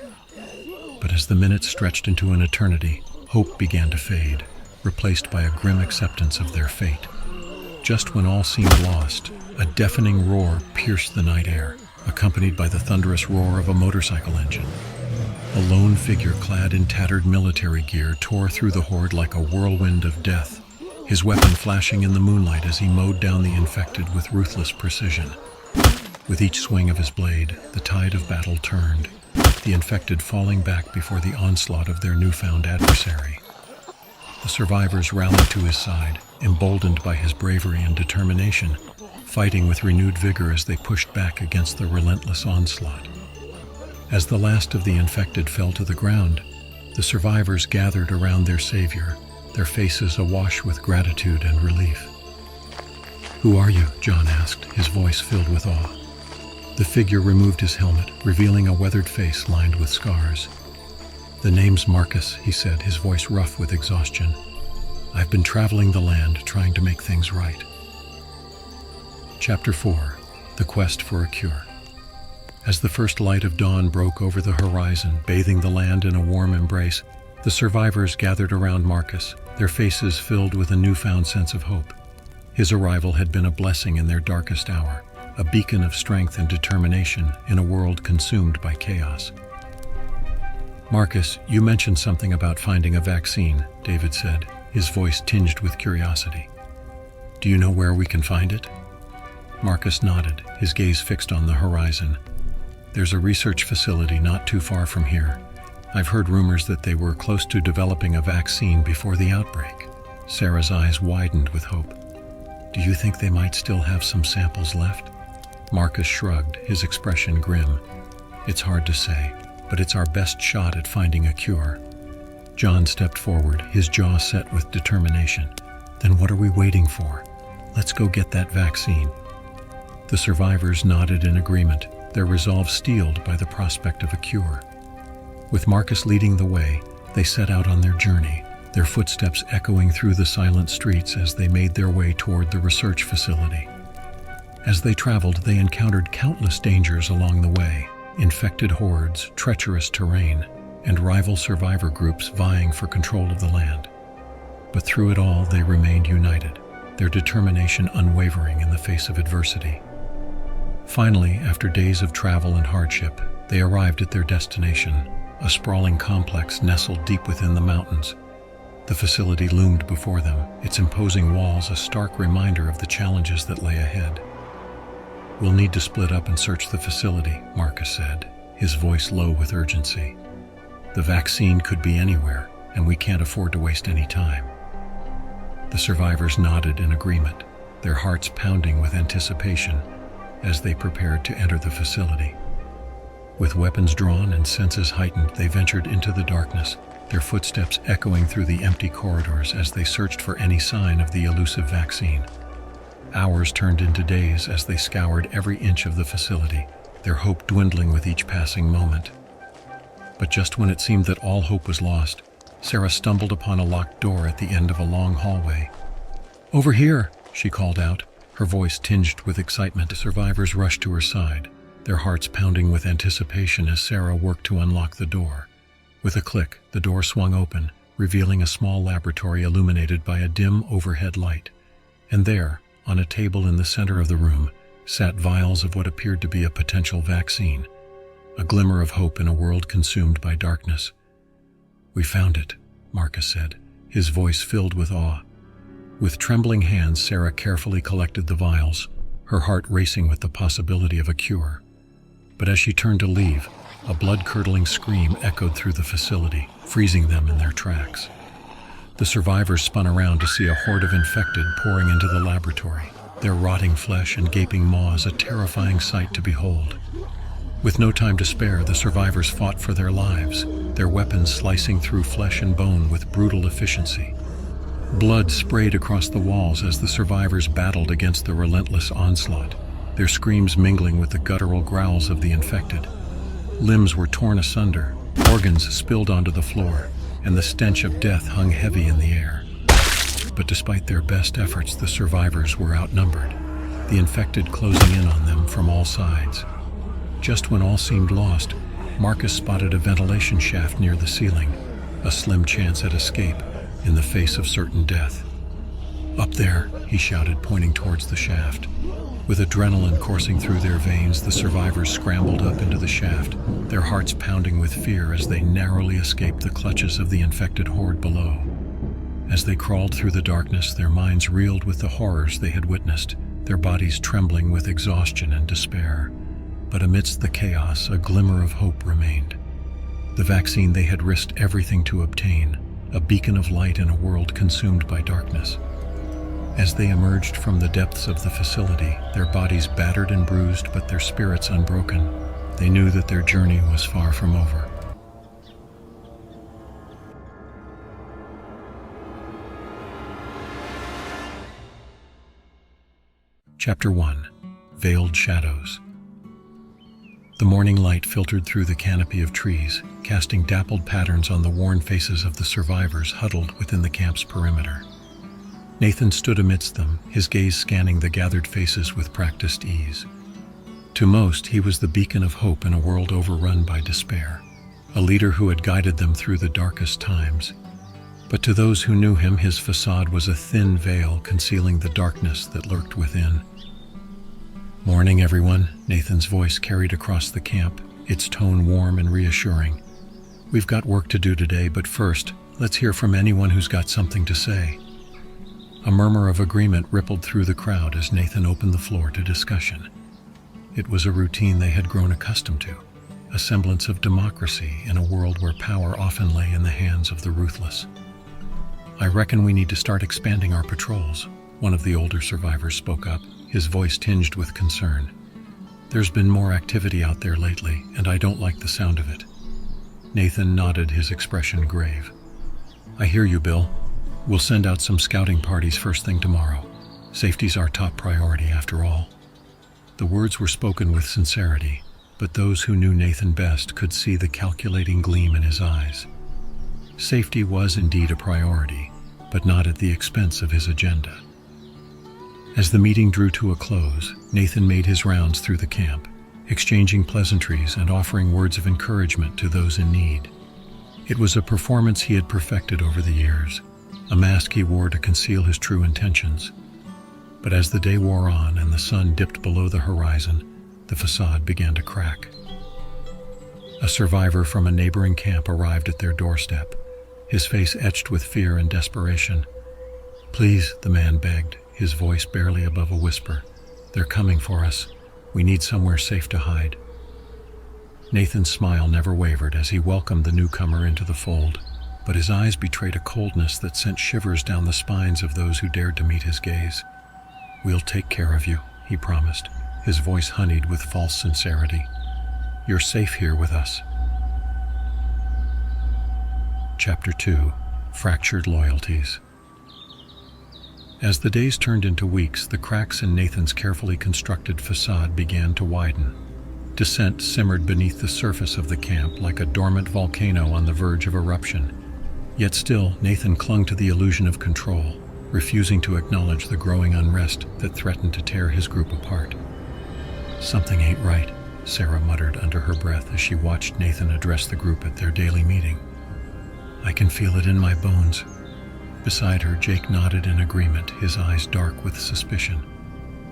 But as the minutes stretched into an eternity, hope began to fade, replaced by a grim acceptance of their fate. Just when all seemed lost, a deafening roar pierced the night air, accompanied by the thunderous roar of a motorcycle engine. A lone figure clad in tattered military gear tore through the horde like a whirlwind of death, his weapon flashing in the moonlight as he mowed down the infected with ruthless precision. With each swing of his blade, the tide of battle turned, the infected falling back before the onslaught of their newfound adversary. The survivors rallied to his side, emboldened by his bravery and determination, fighting with renewed vigor as they pushed back against the relentless onslaught. As the last of the infected fell to the ground, the survivors gathered around their savior, their faces awash with gratitude and relief. "Who are you?" John asked, his voice filled with awe. The figure removed his helmet, revealing a weathered face lined with scars. "The name's Marcus," he said, his voice rough with exhaustion. "I've been traveling the land, trying to make things right." Chapter 4. The Quest for a Cure. As the first light of dawn broke over the horizon, bathing the land in a warm embrace, the survivors gathered around Marcus, their faces filled with a newfound sense of hope. His arrival had been a blessing in their darkest hour, a beacon of strength and determination in a world consumed by chaos. "Marcus, you mentioned something about finding a vaccine," David said, his voice tinged with curiosity. "Do you know where we can find it?" Marcus nodded, his gaze fixed on the horizon. "There's a research facility not too far from here. I've heard rumors that they were close to developing a vaccine before the outbreak." Sarah's eyes widened with hope. "Do you think they might still have some samples left?" Marcus shrugged, his expression grim. "It's hard to say, but it's our best shot at finding a cure." John stepped forward, his jaw set with determination. Then what are we waiting for? Let's go get that vaccine." The survivors nodded in agreement, their resolve steeled by the prospect of a cure. With Marcus leading the way, they set out on their journey, their footsteps echoing through the silent streets as they made their way toward the research facility. As they traveled, they encountered countless dangers along the way: infected hordes, treacherous terrain, and rival survivor groups vying for control of the land. But through it all, they remained united, their determination unwavering in the face of adversity. Finally, after days of travel and hardship, they arrived at their destination, a sprawling complex nestled deep within the mountains. The facility loomed before them, its imposing walls a stark reminder of the challenges that lay ahead. "We'll need to split up and search the facility," Marcus said, his voice low with urgency. "The vaccine could be anywhere, and we can't afford to waste any time." The survivors nodded in agreement, their hearts pounding with anticipation as they prepared to enter the facility. With weapons drawn and senses heightened, they ventured into the darkness, their footsteps echoing through the empty corridors as they searched for any sign of the elusive vaccine. Hours turned into days as they scoured every inch of the facility, their hope dwindling with each passing moment. But just when it seemed that all hope was lost, Sarah stumbled upon a locked door at the end of a long hallway. "Over here," she called out, her voice tinged with excitement. Survivors rushed to her side, their hearts pounding with anticipation as Sarah worked to unlock the door. With a click, the door swung open, revealing a small laboratory illuminated by a dim overhead light. And there, on a table in the center of the room, sat vials of what appeared to be a potential vaccine, a glimmer of hope in a world consumed by darkness. "We found it," Marcus said, his voice filled with awe. With trembling hands, Sarah carefully collected the vials, her heart racing with the possibility of a cure. But as she turned to leave, a blood-curdling scream echoed through the facility, freezing them in their tracks. The survivors spun around to see a horde of infected pouring into the laboratory, their rotting flesh and gaping maws a terrifying sight to behold. With no time to spare, the survivors fought for their lives, their weapons slicing through flesh and bone with brutal efficiency. Blood sprayed across the walls as the survivors battled against the relentless onslaught, their screams mingling with the guttural growls of the infected. Limbs were torn asunder, organs spilled onto the floor, and the stench of death hung heavy in the air. But despite their best efforts, the survivors were outnumbered, the infected closing in on them from all sides. Just when all seemed lost, Marcus spotted a ventilation shaft near the ceiling, a slim chance at escape in the face of certain death. "Up there," he shouted, pointing towards the shaft. With adrenaline coursing through their veins, the survivors scrambled up into the shaft, their hearts pounding with fear as they narrowly escaped the clutches of the infected horde below. As they crawled through the darkness, their minds reeled with the horrors they had witnessed, their bodies trembling with exhaustion and despair. But amidst the chaos, a glimmer of hope remained. The vaccine they had risked everything to obtain, a beacon of light in a world consumed by darkness. As they emerged from the depths of the facility, their bodies battered and bruised but their spirits unbroken, they knew that their journey was far from over. Chapter 1. Veiled Shadows. The morning light filtered through the canopy of trees, casting dappled patterns on the worn faces of the survivors huddled within the camp's perimeter. Nathan stood amidst them, his gaze scanning the gathered faces with practiced ease. To most, he was the beacon of hope in a world overrun by despair, a leader who had guided them through the darkest times. But to those who knew him, his facade was a thin veil concealing the darkness that lurked within. "Morning, everyone," Nathan's voice carried across the camp, its tone warm and reassuring. "We've got work to do today, but first, let's hear from anyone who's got something to say." A murmur of agreement rippled through the crowd as Nathan opened the floor to discussion. It was a routine they had grown accustomed to, a semblance of democracy in a world where power often lay in the hands of the ruthless. "I reckon we need to start expanding our patrols," one of the older survivors spoke up, his voice tinged with concern. "There's been more activity out there lately, and I don't like the sound of it." Nathan nodded, his expression grave. "I hear you, Bill. We'll send out some scouting parties first thing tomorrow. Safety's our top priority, after all." The words were spoken with sincerity, but those who knew Nathan best could see the calculating gleam in his eyes. Safety was indeed a priority, but not at the expense of his agenda. As the meeting drew to a close, Nathan made his rounds through the camp, exchanging pleasantries and offering words of encouragement to those in need. It was a performance he had perfected over the years, a mask he wore to conceal his true intentions. But as the day wore on and the sun dipped below the horizon, the facade began to crack. A survivor from a neighboring camp arrived at their doorstep, his face etched with fear and desperation. "Please," the man begged, his voice barely above a whisper. "They're coming for us. We need somewhere safe to hide." Nathan's smile never wavered as he welcomed the newcomer into the fold, but his eyes betrayed a coldness that sent shivers down the spines of those who dared to meet his gaze. "We'll take care of you," he promised, his voice honeyed with false sincerity. "You're safe here with us." Chapter 2: Fractured Loyalties. As the days turned into weeks, the cracks in Nathan's carefully constructed facade began to widen. Dissent simmered beneath the surface of the camp like a dormant volcano on the verge of eruption. Yet still, Nathan clung to the illusion of control, refusing to acknowledge the growing unrest that threatened to tear his group apart. "Something ain't right," Sarah muttered under her breath as she watched Nathan address the group at their daily meeting. "I can feel it in my bones." Beside her, Jake nodded in agreement, his eyes dark with suspicion.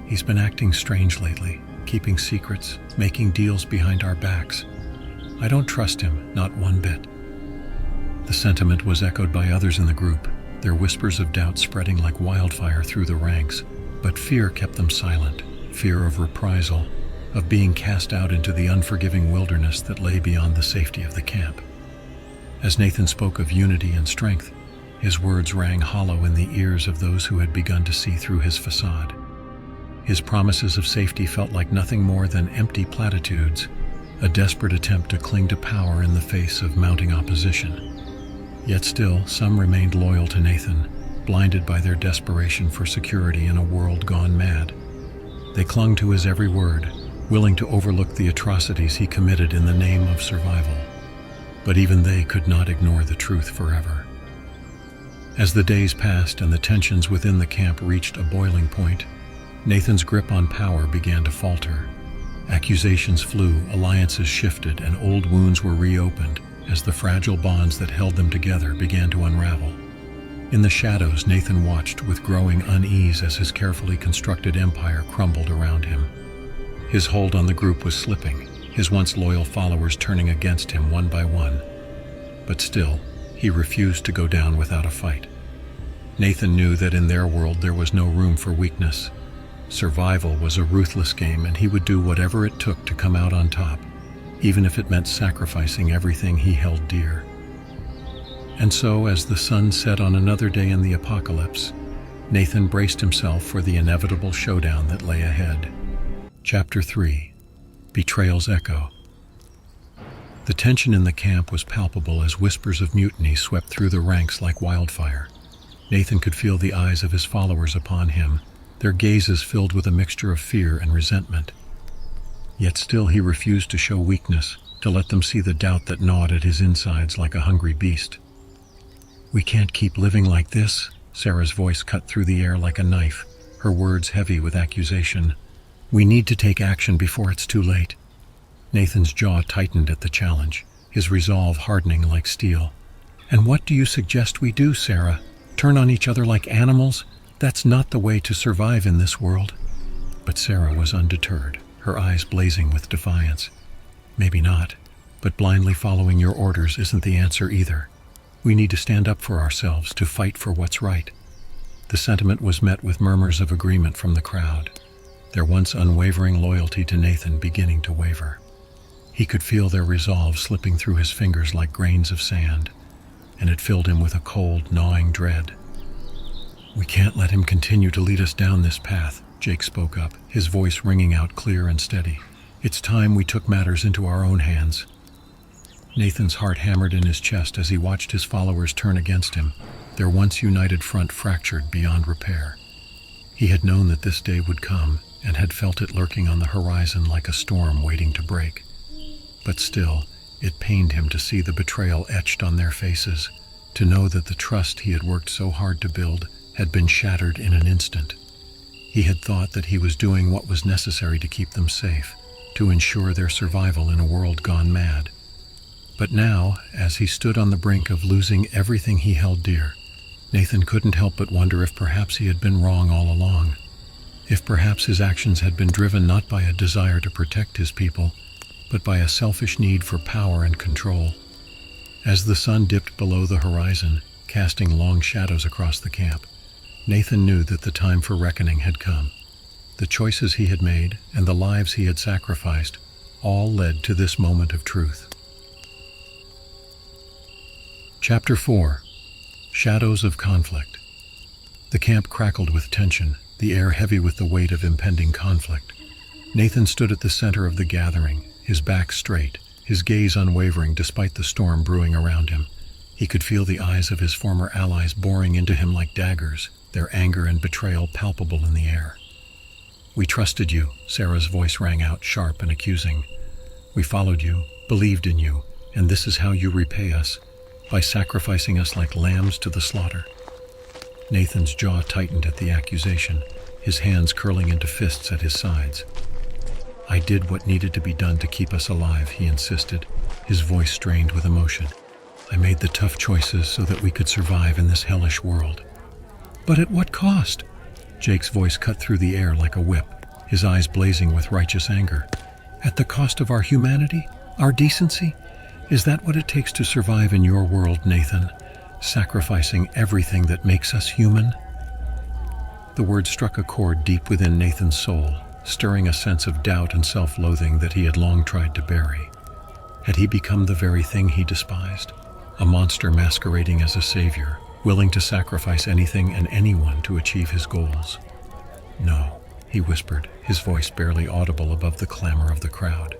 "He's been acting strange lately, keeping secrets, making deals behind our backs. I don't trust him, not one bit." The sentiment was echoed by others in the group, their whispers of doubt spreading like wildfire through the ranks, but fear kept them silent, fear of reprisal, of being cast out into the unforgiving wilderness that lay beyond the safety of the camp. As Nathan spoke of unity and strength, his words rang hollow in the ears of those who had begun to see through his facade. His promises of safety felt like nothing more than empty platitudes, a desperate attempt to cling to power in the face of mounting opposition. Yet still, some remained loyal to Nathan, blinded by their desperation for security in a world gone mad. They clung to his every word, willing to overlook the atrocities he committed in the name of survival. But even they could not ignore the truth forever. As the days passed and the tensions within the camp reached a boiling point, Nathan's grip on power began to falter. Accusations flew, alliances shifted, and old wounds were reopened as the fragile bonds that held them together began to unravel. In the shadows, Nathan watched with growing unease as his carefully constructed empire crumbled around him. His hold on the group was slipping, his once loyal followers turning against him one by one. But still, he refused to go down without a fight. Nathan knew that in their world there was no room for weakness. Survival was a ruthless game, and he would do whatever it took to come out on top, even if it meant sacrificing everything he held dear. And so, as the sun set on another day in the apocalypse, Nathan braced himself for the inevitable showdown that lay ahead. Chapter 3: Betrayals Echo. The tension in the camp was palpable as whispers of mutiny swept through the ranks like wildfire. Nathan could feel the eyes of his followers upon him, their gazes filled with a mixture of fear and resentment. Yet still he refused to show weakness, to let them see the doubt that gnawed at his insides like a hungry beast. "We can't keep living like this," Sarah's voice cut through the air like a knife, her words heavy with accusation. "We need to take action before it's too late." Nathan's jaw tightened at the challenge, his resolve hardening like steel. "And what do you suggest we do, Sarah? Turn on each other like animals? That's not the way to survive in this world." But Sarah was undeterred, her eyes blazing with defiance. "Maybe not, but blindly following your orders isn't the answer either. We need to stand up for ourselves, to fight for what's right." The sentiment was met with murmurs of agreement from the crowd, their once unwavering loyalty to Nathan beginning to waver. He could feel their resolve slipping through his fingers like grains of sand, and it filled him with a cold, gnawing dread. "We can't let him continue to lead us down this path," Jake spoke up, his voice ringing out clear and steady. "It's time we took matters into our own hands." Nathan's heart hammered in his chest as he watched his followers turn against him, their once united front fractured beyond repair. He had known that this day would come and had felt it lurking on the horizon like a storm waiting to break. But still, it pained him to see the betrayal etched on their faces, to know that the trust he had worked so hard to build had been shattered in an instant. He had thought that he was doing what was necessary to keep them safe, to ensure their survival in a world gone mad. But now, as he stood on the brink of losing everything he held dear, Nathan couldn't help but wonder if perhaps he had been wrong all along. If perhaps his actions had been driven not by a desire to protect his people, but by a selfish need for power and control. As the sun dipped below the horizon, casting long shadows across the camp, Nathan knew that the time for reckoning had come. The choices he had made and the lives he had sacrificed all led to this moment of truth. Chapter 4. Shadows of Conflict. The camp crackled with tension, the air heavy with the weight of impending conflict. Nathan stood at the center of the gathering, his back straight, his gaze unwavering despite the storm brewing around him. He could feel the eyes of his former allies boring into him like daggers, their anger and betrayal palpable in the air. "We trusted you," Sarah's voice rang out, sharp and accusing. "We followed you, believed in you, and this is how you repay us, by sacrificing us like lambs to the slaughter." Nathan's jaw tightened at the accusation, his hands curling into fists at his sides. "I did what needed to be done to keep us alive," he insisted, his voice strained with emotion. "I made the tough choices so that we could survive in this hellish world." "But at what cost?" Jake's voice cut through the air like a whip, his eyes blazing with righteous anger. "At the cost of our humanity? Our decency? Is that what it takes to survive in your world, Nathan? Sacrificing everything that makes us human?" The word struck a chord deep within Nathan's soul, stirring a sense of doubt and self-loathing that he had long tried to bury. Had he become the very thing he despised? A monster masquerading as a savior, willing to sacrifice anything and anyone to achieve his goals? "No," he whispered, his voice barely audible above the clamor of the crowd.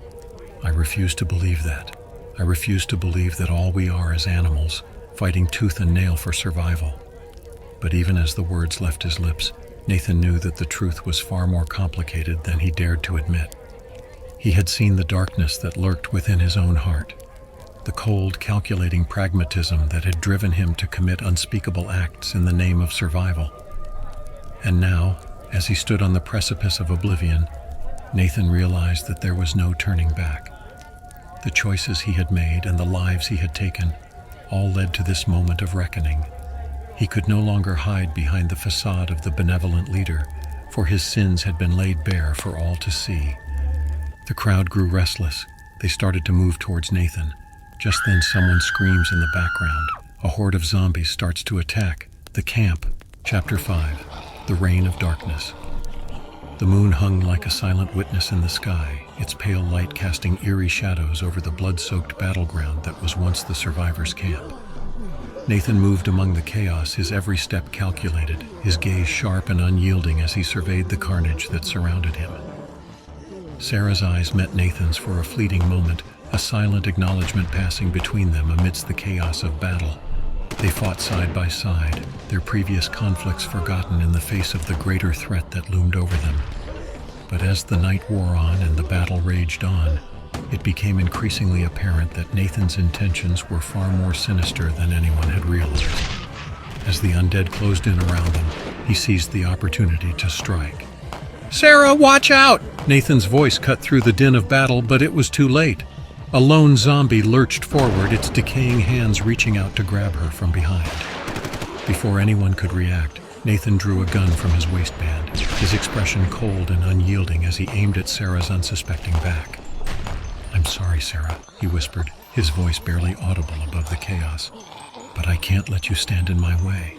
"I refuse to believe that. I refuse to believe that all we are is animals, fighting tooth and nail for survival." But even as the words left his lips, Nathan knew that the truth was far more complicated than he dared to admit. He had seen the darkness that lurked within his own heart, the cold, calculating pragmatism that had driven him to commit unspeakable acts in the name of survival. And now, as he stood on the precipice of oblivion, Nathan realized that there was no turning back. The choices he had made and the lives he had taken all led to this moment of reckoning. He could no longer hide behind the facade of the benevolent leader, for his sins had been laid bare for all to see. The crowd grew restless. They started to move towards Nathan. Just then someone screams in the background. A horde of zombies starts to attack the camp. Chapter 5. The Reign of Darkness. The moon hung like a silent witness in the sky, its pale light casting eerie shadows over the blood-soaked battleground that was once the survivors' camp. Nathan moved among the chaos, his every step calculated, his gaze sharp and unyielding as he surveyed the carnage that surrounded him. Sarah's eyes met Nathan's for a fleeting moment, a silent acknowledgement passing between them amidst the chaos of battle. They fought side by side, their previous conflicts forgotten in the face of the greater threat that loomed over them. But as the night wore on and the battle raged on, it became increasingly apparent that Nathan's intentions were far more sinister than anyone had realized. As the undead closed in around them, he seized the opportunity to strike. "Sarah, watch out!" Nathan's voice cut through the din of battle, but it was too late. A lone zombie lurched forward, its decaying hands reaching out to grab her from behind. Before anyone could react, Nathan drew a gun from his waistband, his expression cold and unyielding as he aimed at Sarah's unsuspecting back. "I'm sorry, Sarah," he whispered, his voice barely audible above the chaos. "But I can't let you stand in my way."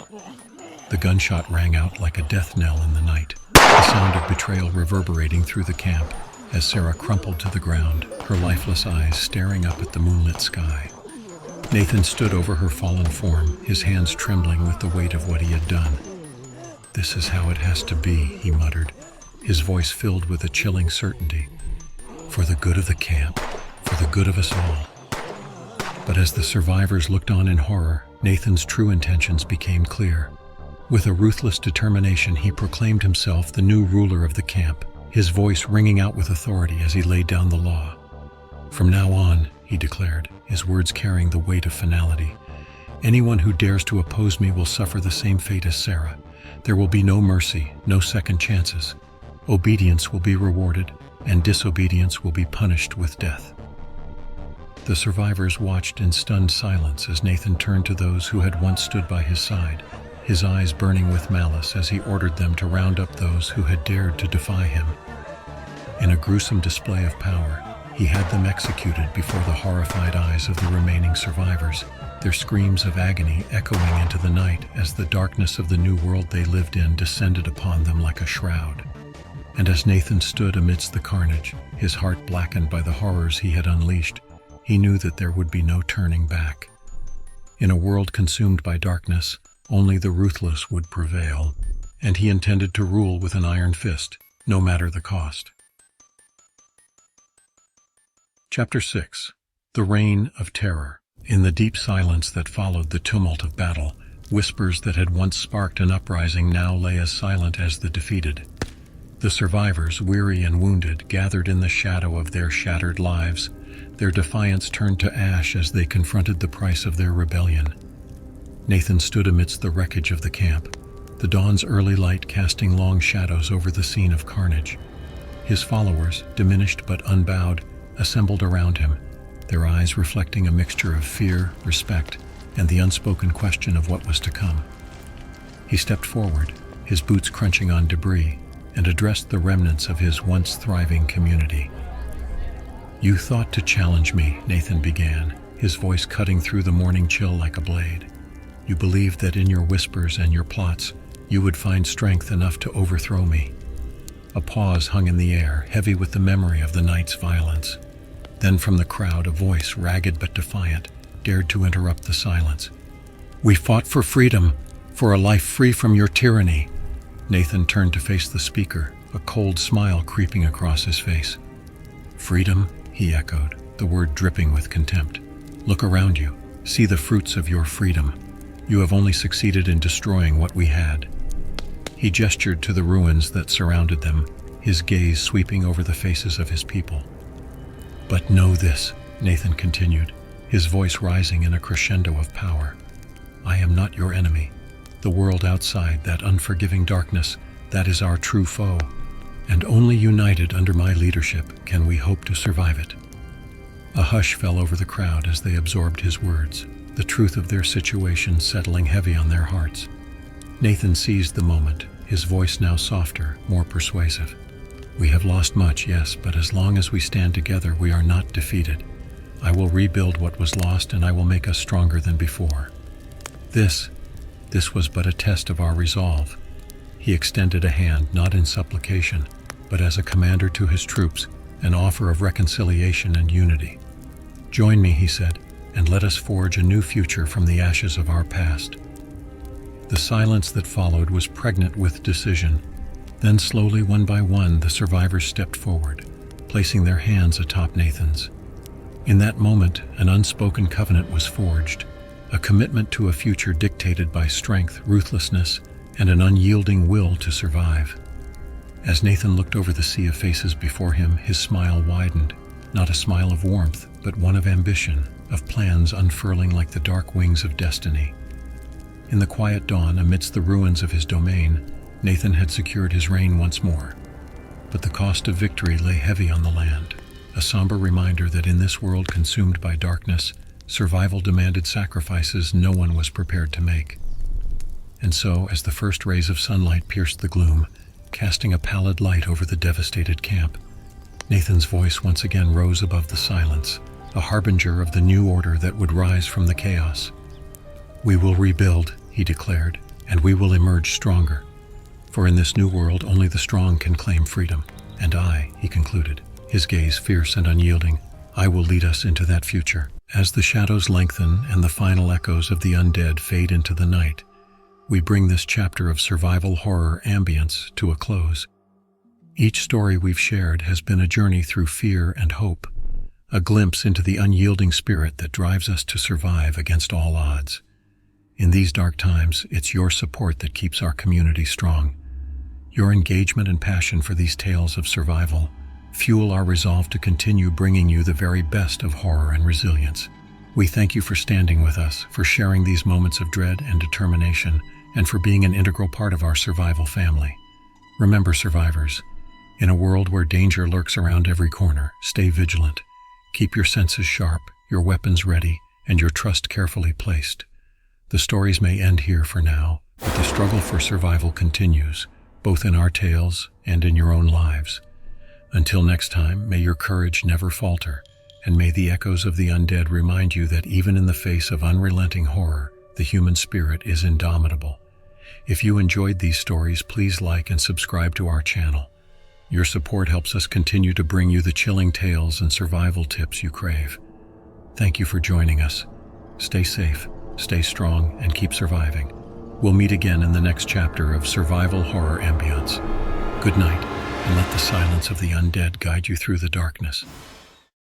The gunshot rang out like a death knell in the night, the sound of betrayal reverberating through the camp as Sarah crumpled to the ground, her lifeless eyes staring up at the moonlit sky. Nathan stood over her fallen form, his hands trembling with the weight of what he had done. "This is how it has to be," he muttered, his voice filled with a chilling certainty. "For the good of the camp, for the good of us all." But as the survivors looked on in horror, Nathan's true intentions became clear. With a ruthless determination, he proclaimed himself the new ruler of the camp, his voice ringing out with authority as he laid down the law. "From now on," he declared, his words carrying the weight of finality, "anyone who dares to oppose me will suffer the same fate as Sarah. There will be no mercy, no second chances. Obedience will be rewarded, and disobedience will be punished with death." The survivors watched in stunned silence as Nathan turned to those who had once stood by his side, his eyes burning with malice as he ordered them to round up those who had dared to defy him. In a gruesome display of power, he had them executed before the horrified eyes of the remaining survivors, their screams of agony echoing into the night as the darkness of the new world they lived in descended upon them like a shroud. And as Nathan stood amidst the carnage, his heart blackened by the horrors he had unleashed, he knew that there would be no turning back. In a world consumed by darkness, only the ruthless would prevail, and he intended to rule with an iron fist, no matter the cost. Chapter 6. The Reign of Terror. In the deep silence that followed the tumult of battle, whispers that had once sparked an uprising now lay as silent as the defeated. The survivors, weary and wounded, gathered in the shadow of their shattered lives, their defiance turned to ash as they confronted the price of their rebellion. Nathan stood amidst the wreckage of the camp, the dawn's early light casting long shadows over the scene of carnage. His followers, diminished but unbowed, assembled around him, their eyes reflecting a mixture of fear, respect, and the unspoken question of what was to come. He stepped forward, his boots crunching on debris, and addressed the remnants of his once thriving community. "You thought to challenge me," Nathan began, his voice cutting through the morning chill like a blade. "You believed that in your whispers and your plots, you would find strength enough to overthrow me." A pause hung in the air, heavy with the memory of the night's violence. Then from the crowd, a voice, ragged but defiant, dared to interrupt the silence. "We fought for freedom, for a life free from your tyranny." Nathan turned to face the speaker, a cold smile creeping across his face. "Freedom?" he echoed, the word dripping with contempt. "Look around you. See the fruits of your freedom. You have only succeeded in destroying what we had." He gestured to the ruins that surrounded them, his gaze sweeping over the faces of his people. "But know this," Nathan continued, his voice rising in a crescendo of power. "I am not your enemy. The world outside, that unforgiving darkness, that is our true foe. And only united under my leadership can we hope to survive it." A hush fell over the crowd as they absorbed his words, the truth of their situation settling heavy on their hearts. Nathan seized the moment, his voice now softer, more persuasive. "We have lost much, yes, but as long as we stand together, we are not defeated. I will rebuild what was lost, and I will make us stronger than before." This was but a test of our resolve. He extended a hand, not in supplication, but as a commander to his troops, an offer of reconciliation and unity. "Join me," he said, "and let us forge a new future from the ashes of our past." The silence that followed was pregnant with decision. Then slowly, one by one, the survivors stepped forward, placing their hands atop Nathan's. In that moment, an unspoken covenant was forged, a commitment to a future dictated by strength, ruthlessness, and an unyielding will to survive. As Nathan looked over the sea of faces before him, his smile widened, not a smile of warmth, but one of ambition, of plans unfurling like the dark wings of destiny. In the quiet dawn, amidst the ruins of his domain, Nathan had secured his reign once more. But the cost of victory lay heavy on the land, a somber reminder that in this world consumed by darkness, survival demanded sacrifices no one was prepared to make. And so, as the first rays of sunlight pierced the gloom, casting a pallid light over the devastated camp, Nathan's voice once again rose above the silence, a harbinger of the new order that would rise from the chaos. "We will rebuild," he declared, "and we will emerge stronger. For in this new world, only the strong can claim freedom. And I," he concluded, his gaze fierce and unyielding, "I will lead us into that future." As the shadows lengthen and the final echoes of the undead fade into the night, we bring this chapter of survival horror ambience to a close. Each story we've shared has been a journey through fear and hope, a glimpse into the unyielding spirit that drives us to survive against all odds. In these dark times, it's your support that keeps our community strong. Your engagement and passion for these tales of survival fuel our resolve to continue bringing you the very best of horror and resilience. We thank you for standing with us, for sharing these moments of dread and determination, and for being an integral part of our survival family. Remember, survivors, in a world where danger lurks around every corner, stay vigilant. Keep your senses sharp, your weapons ready, and your trust carefully placed. The stories may end here for now, but the struggle for survival continues, both in our tales and in your own lives. Until next time, may your courage never falter, and may the echoes of the undead remind you that even in the face of unrelenting horror, the human spirit is indomitable. If you enjoyed these stories, please like and subscribe to our channel. Your support helps us continue to bring you the chilling tales and survival tips you crave. Thank you for joining us. Stay safe, stay strong, and keep surviving. We'll meet again in the next chapter of Survival Horror Ambience. Good night, and let the silence of the undead guide you through the darkness.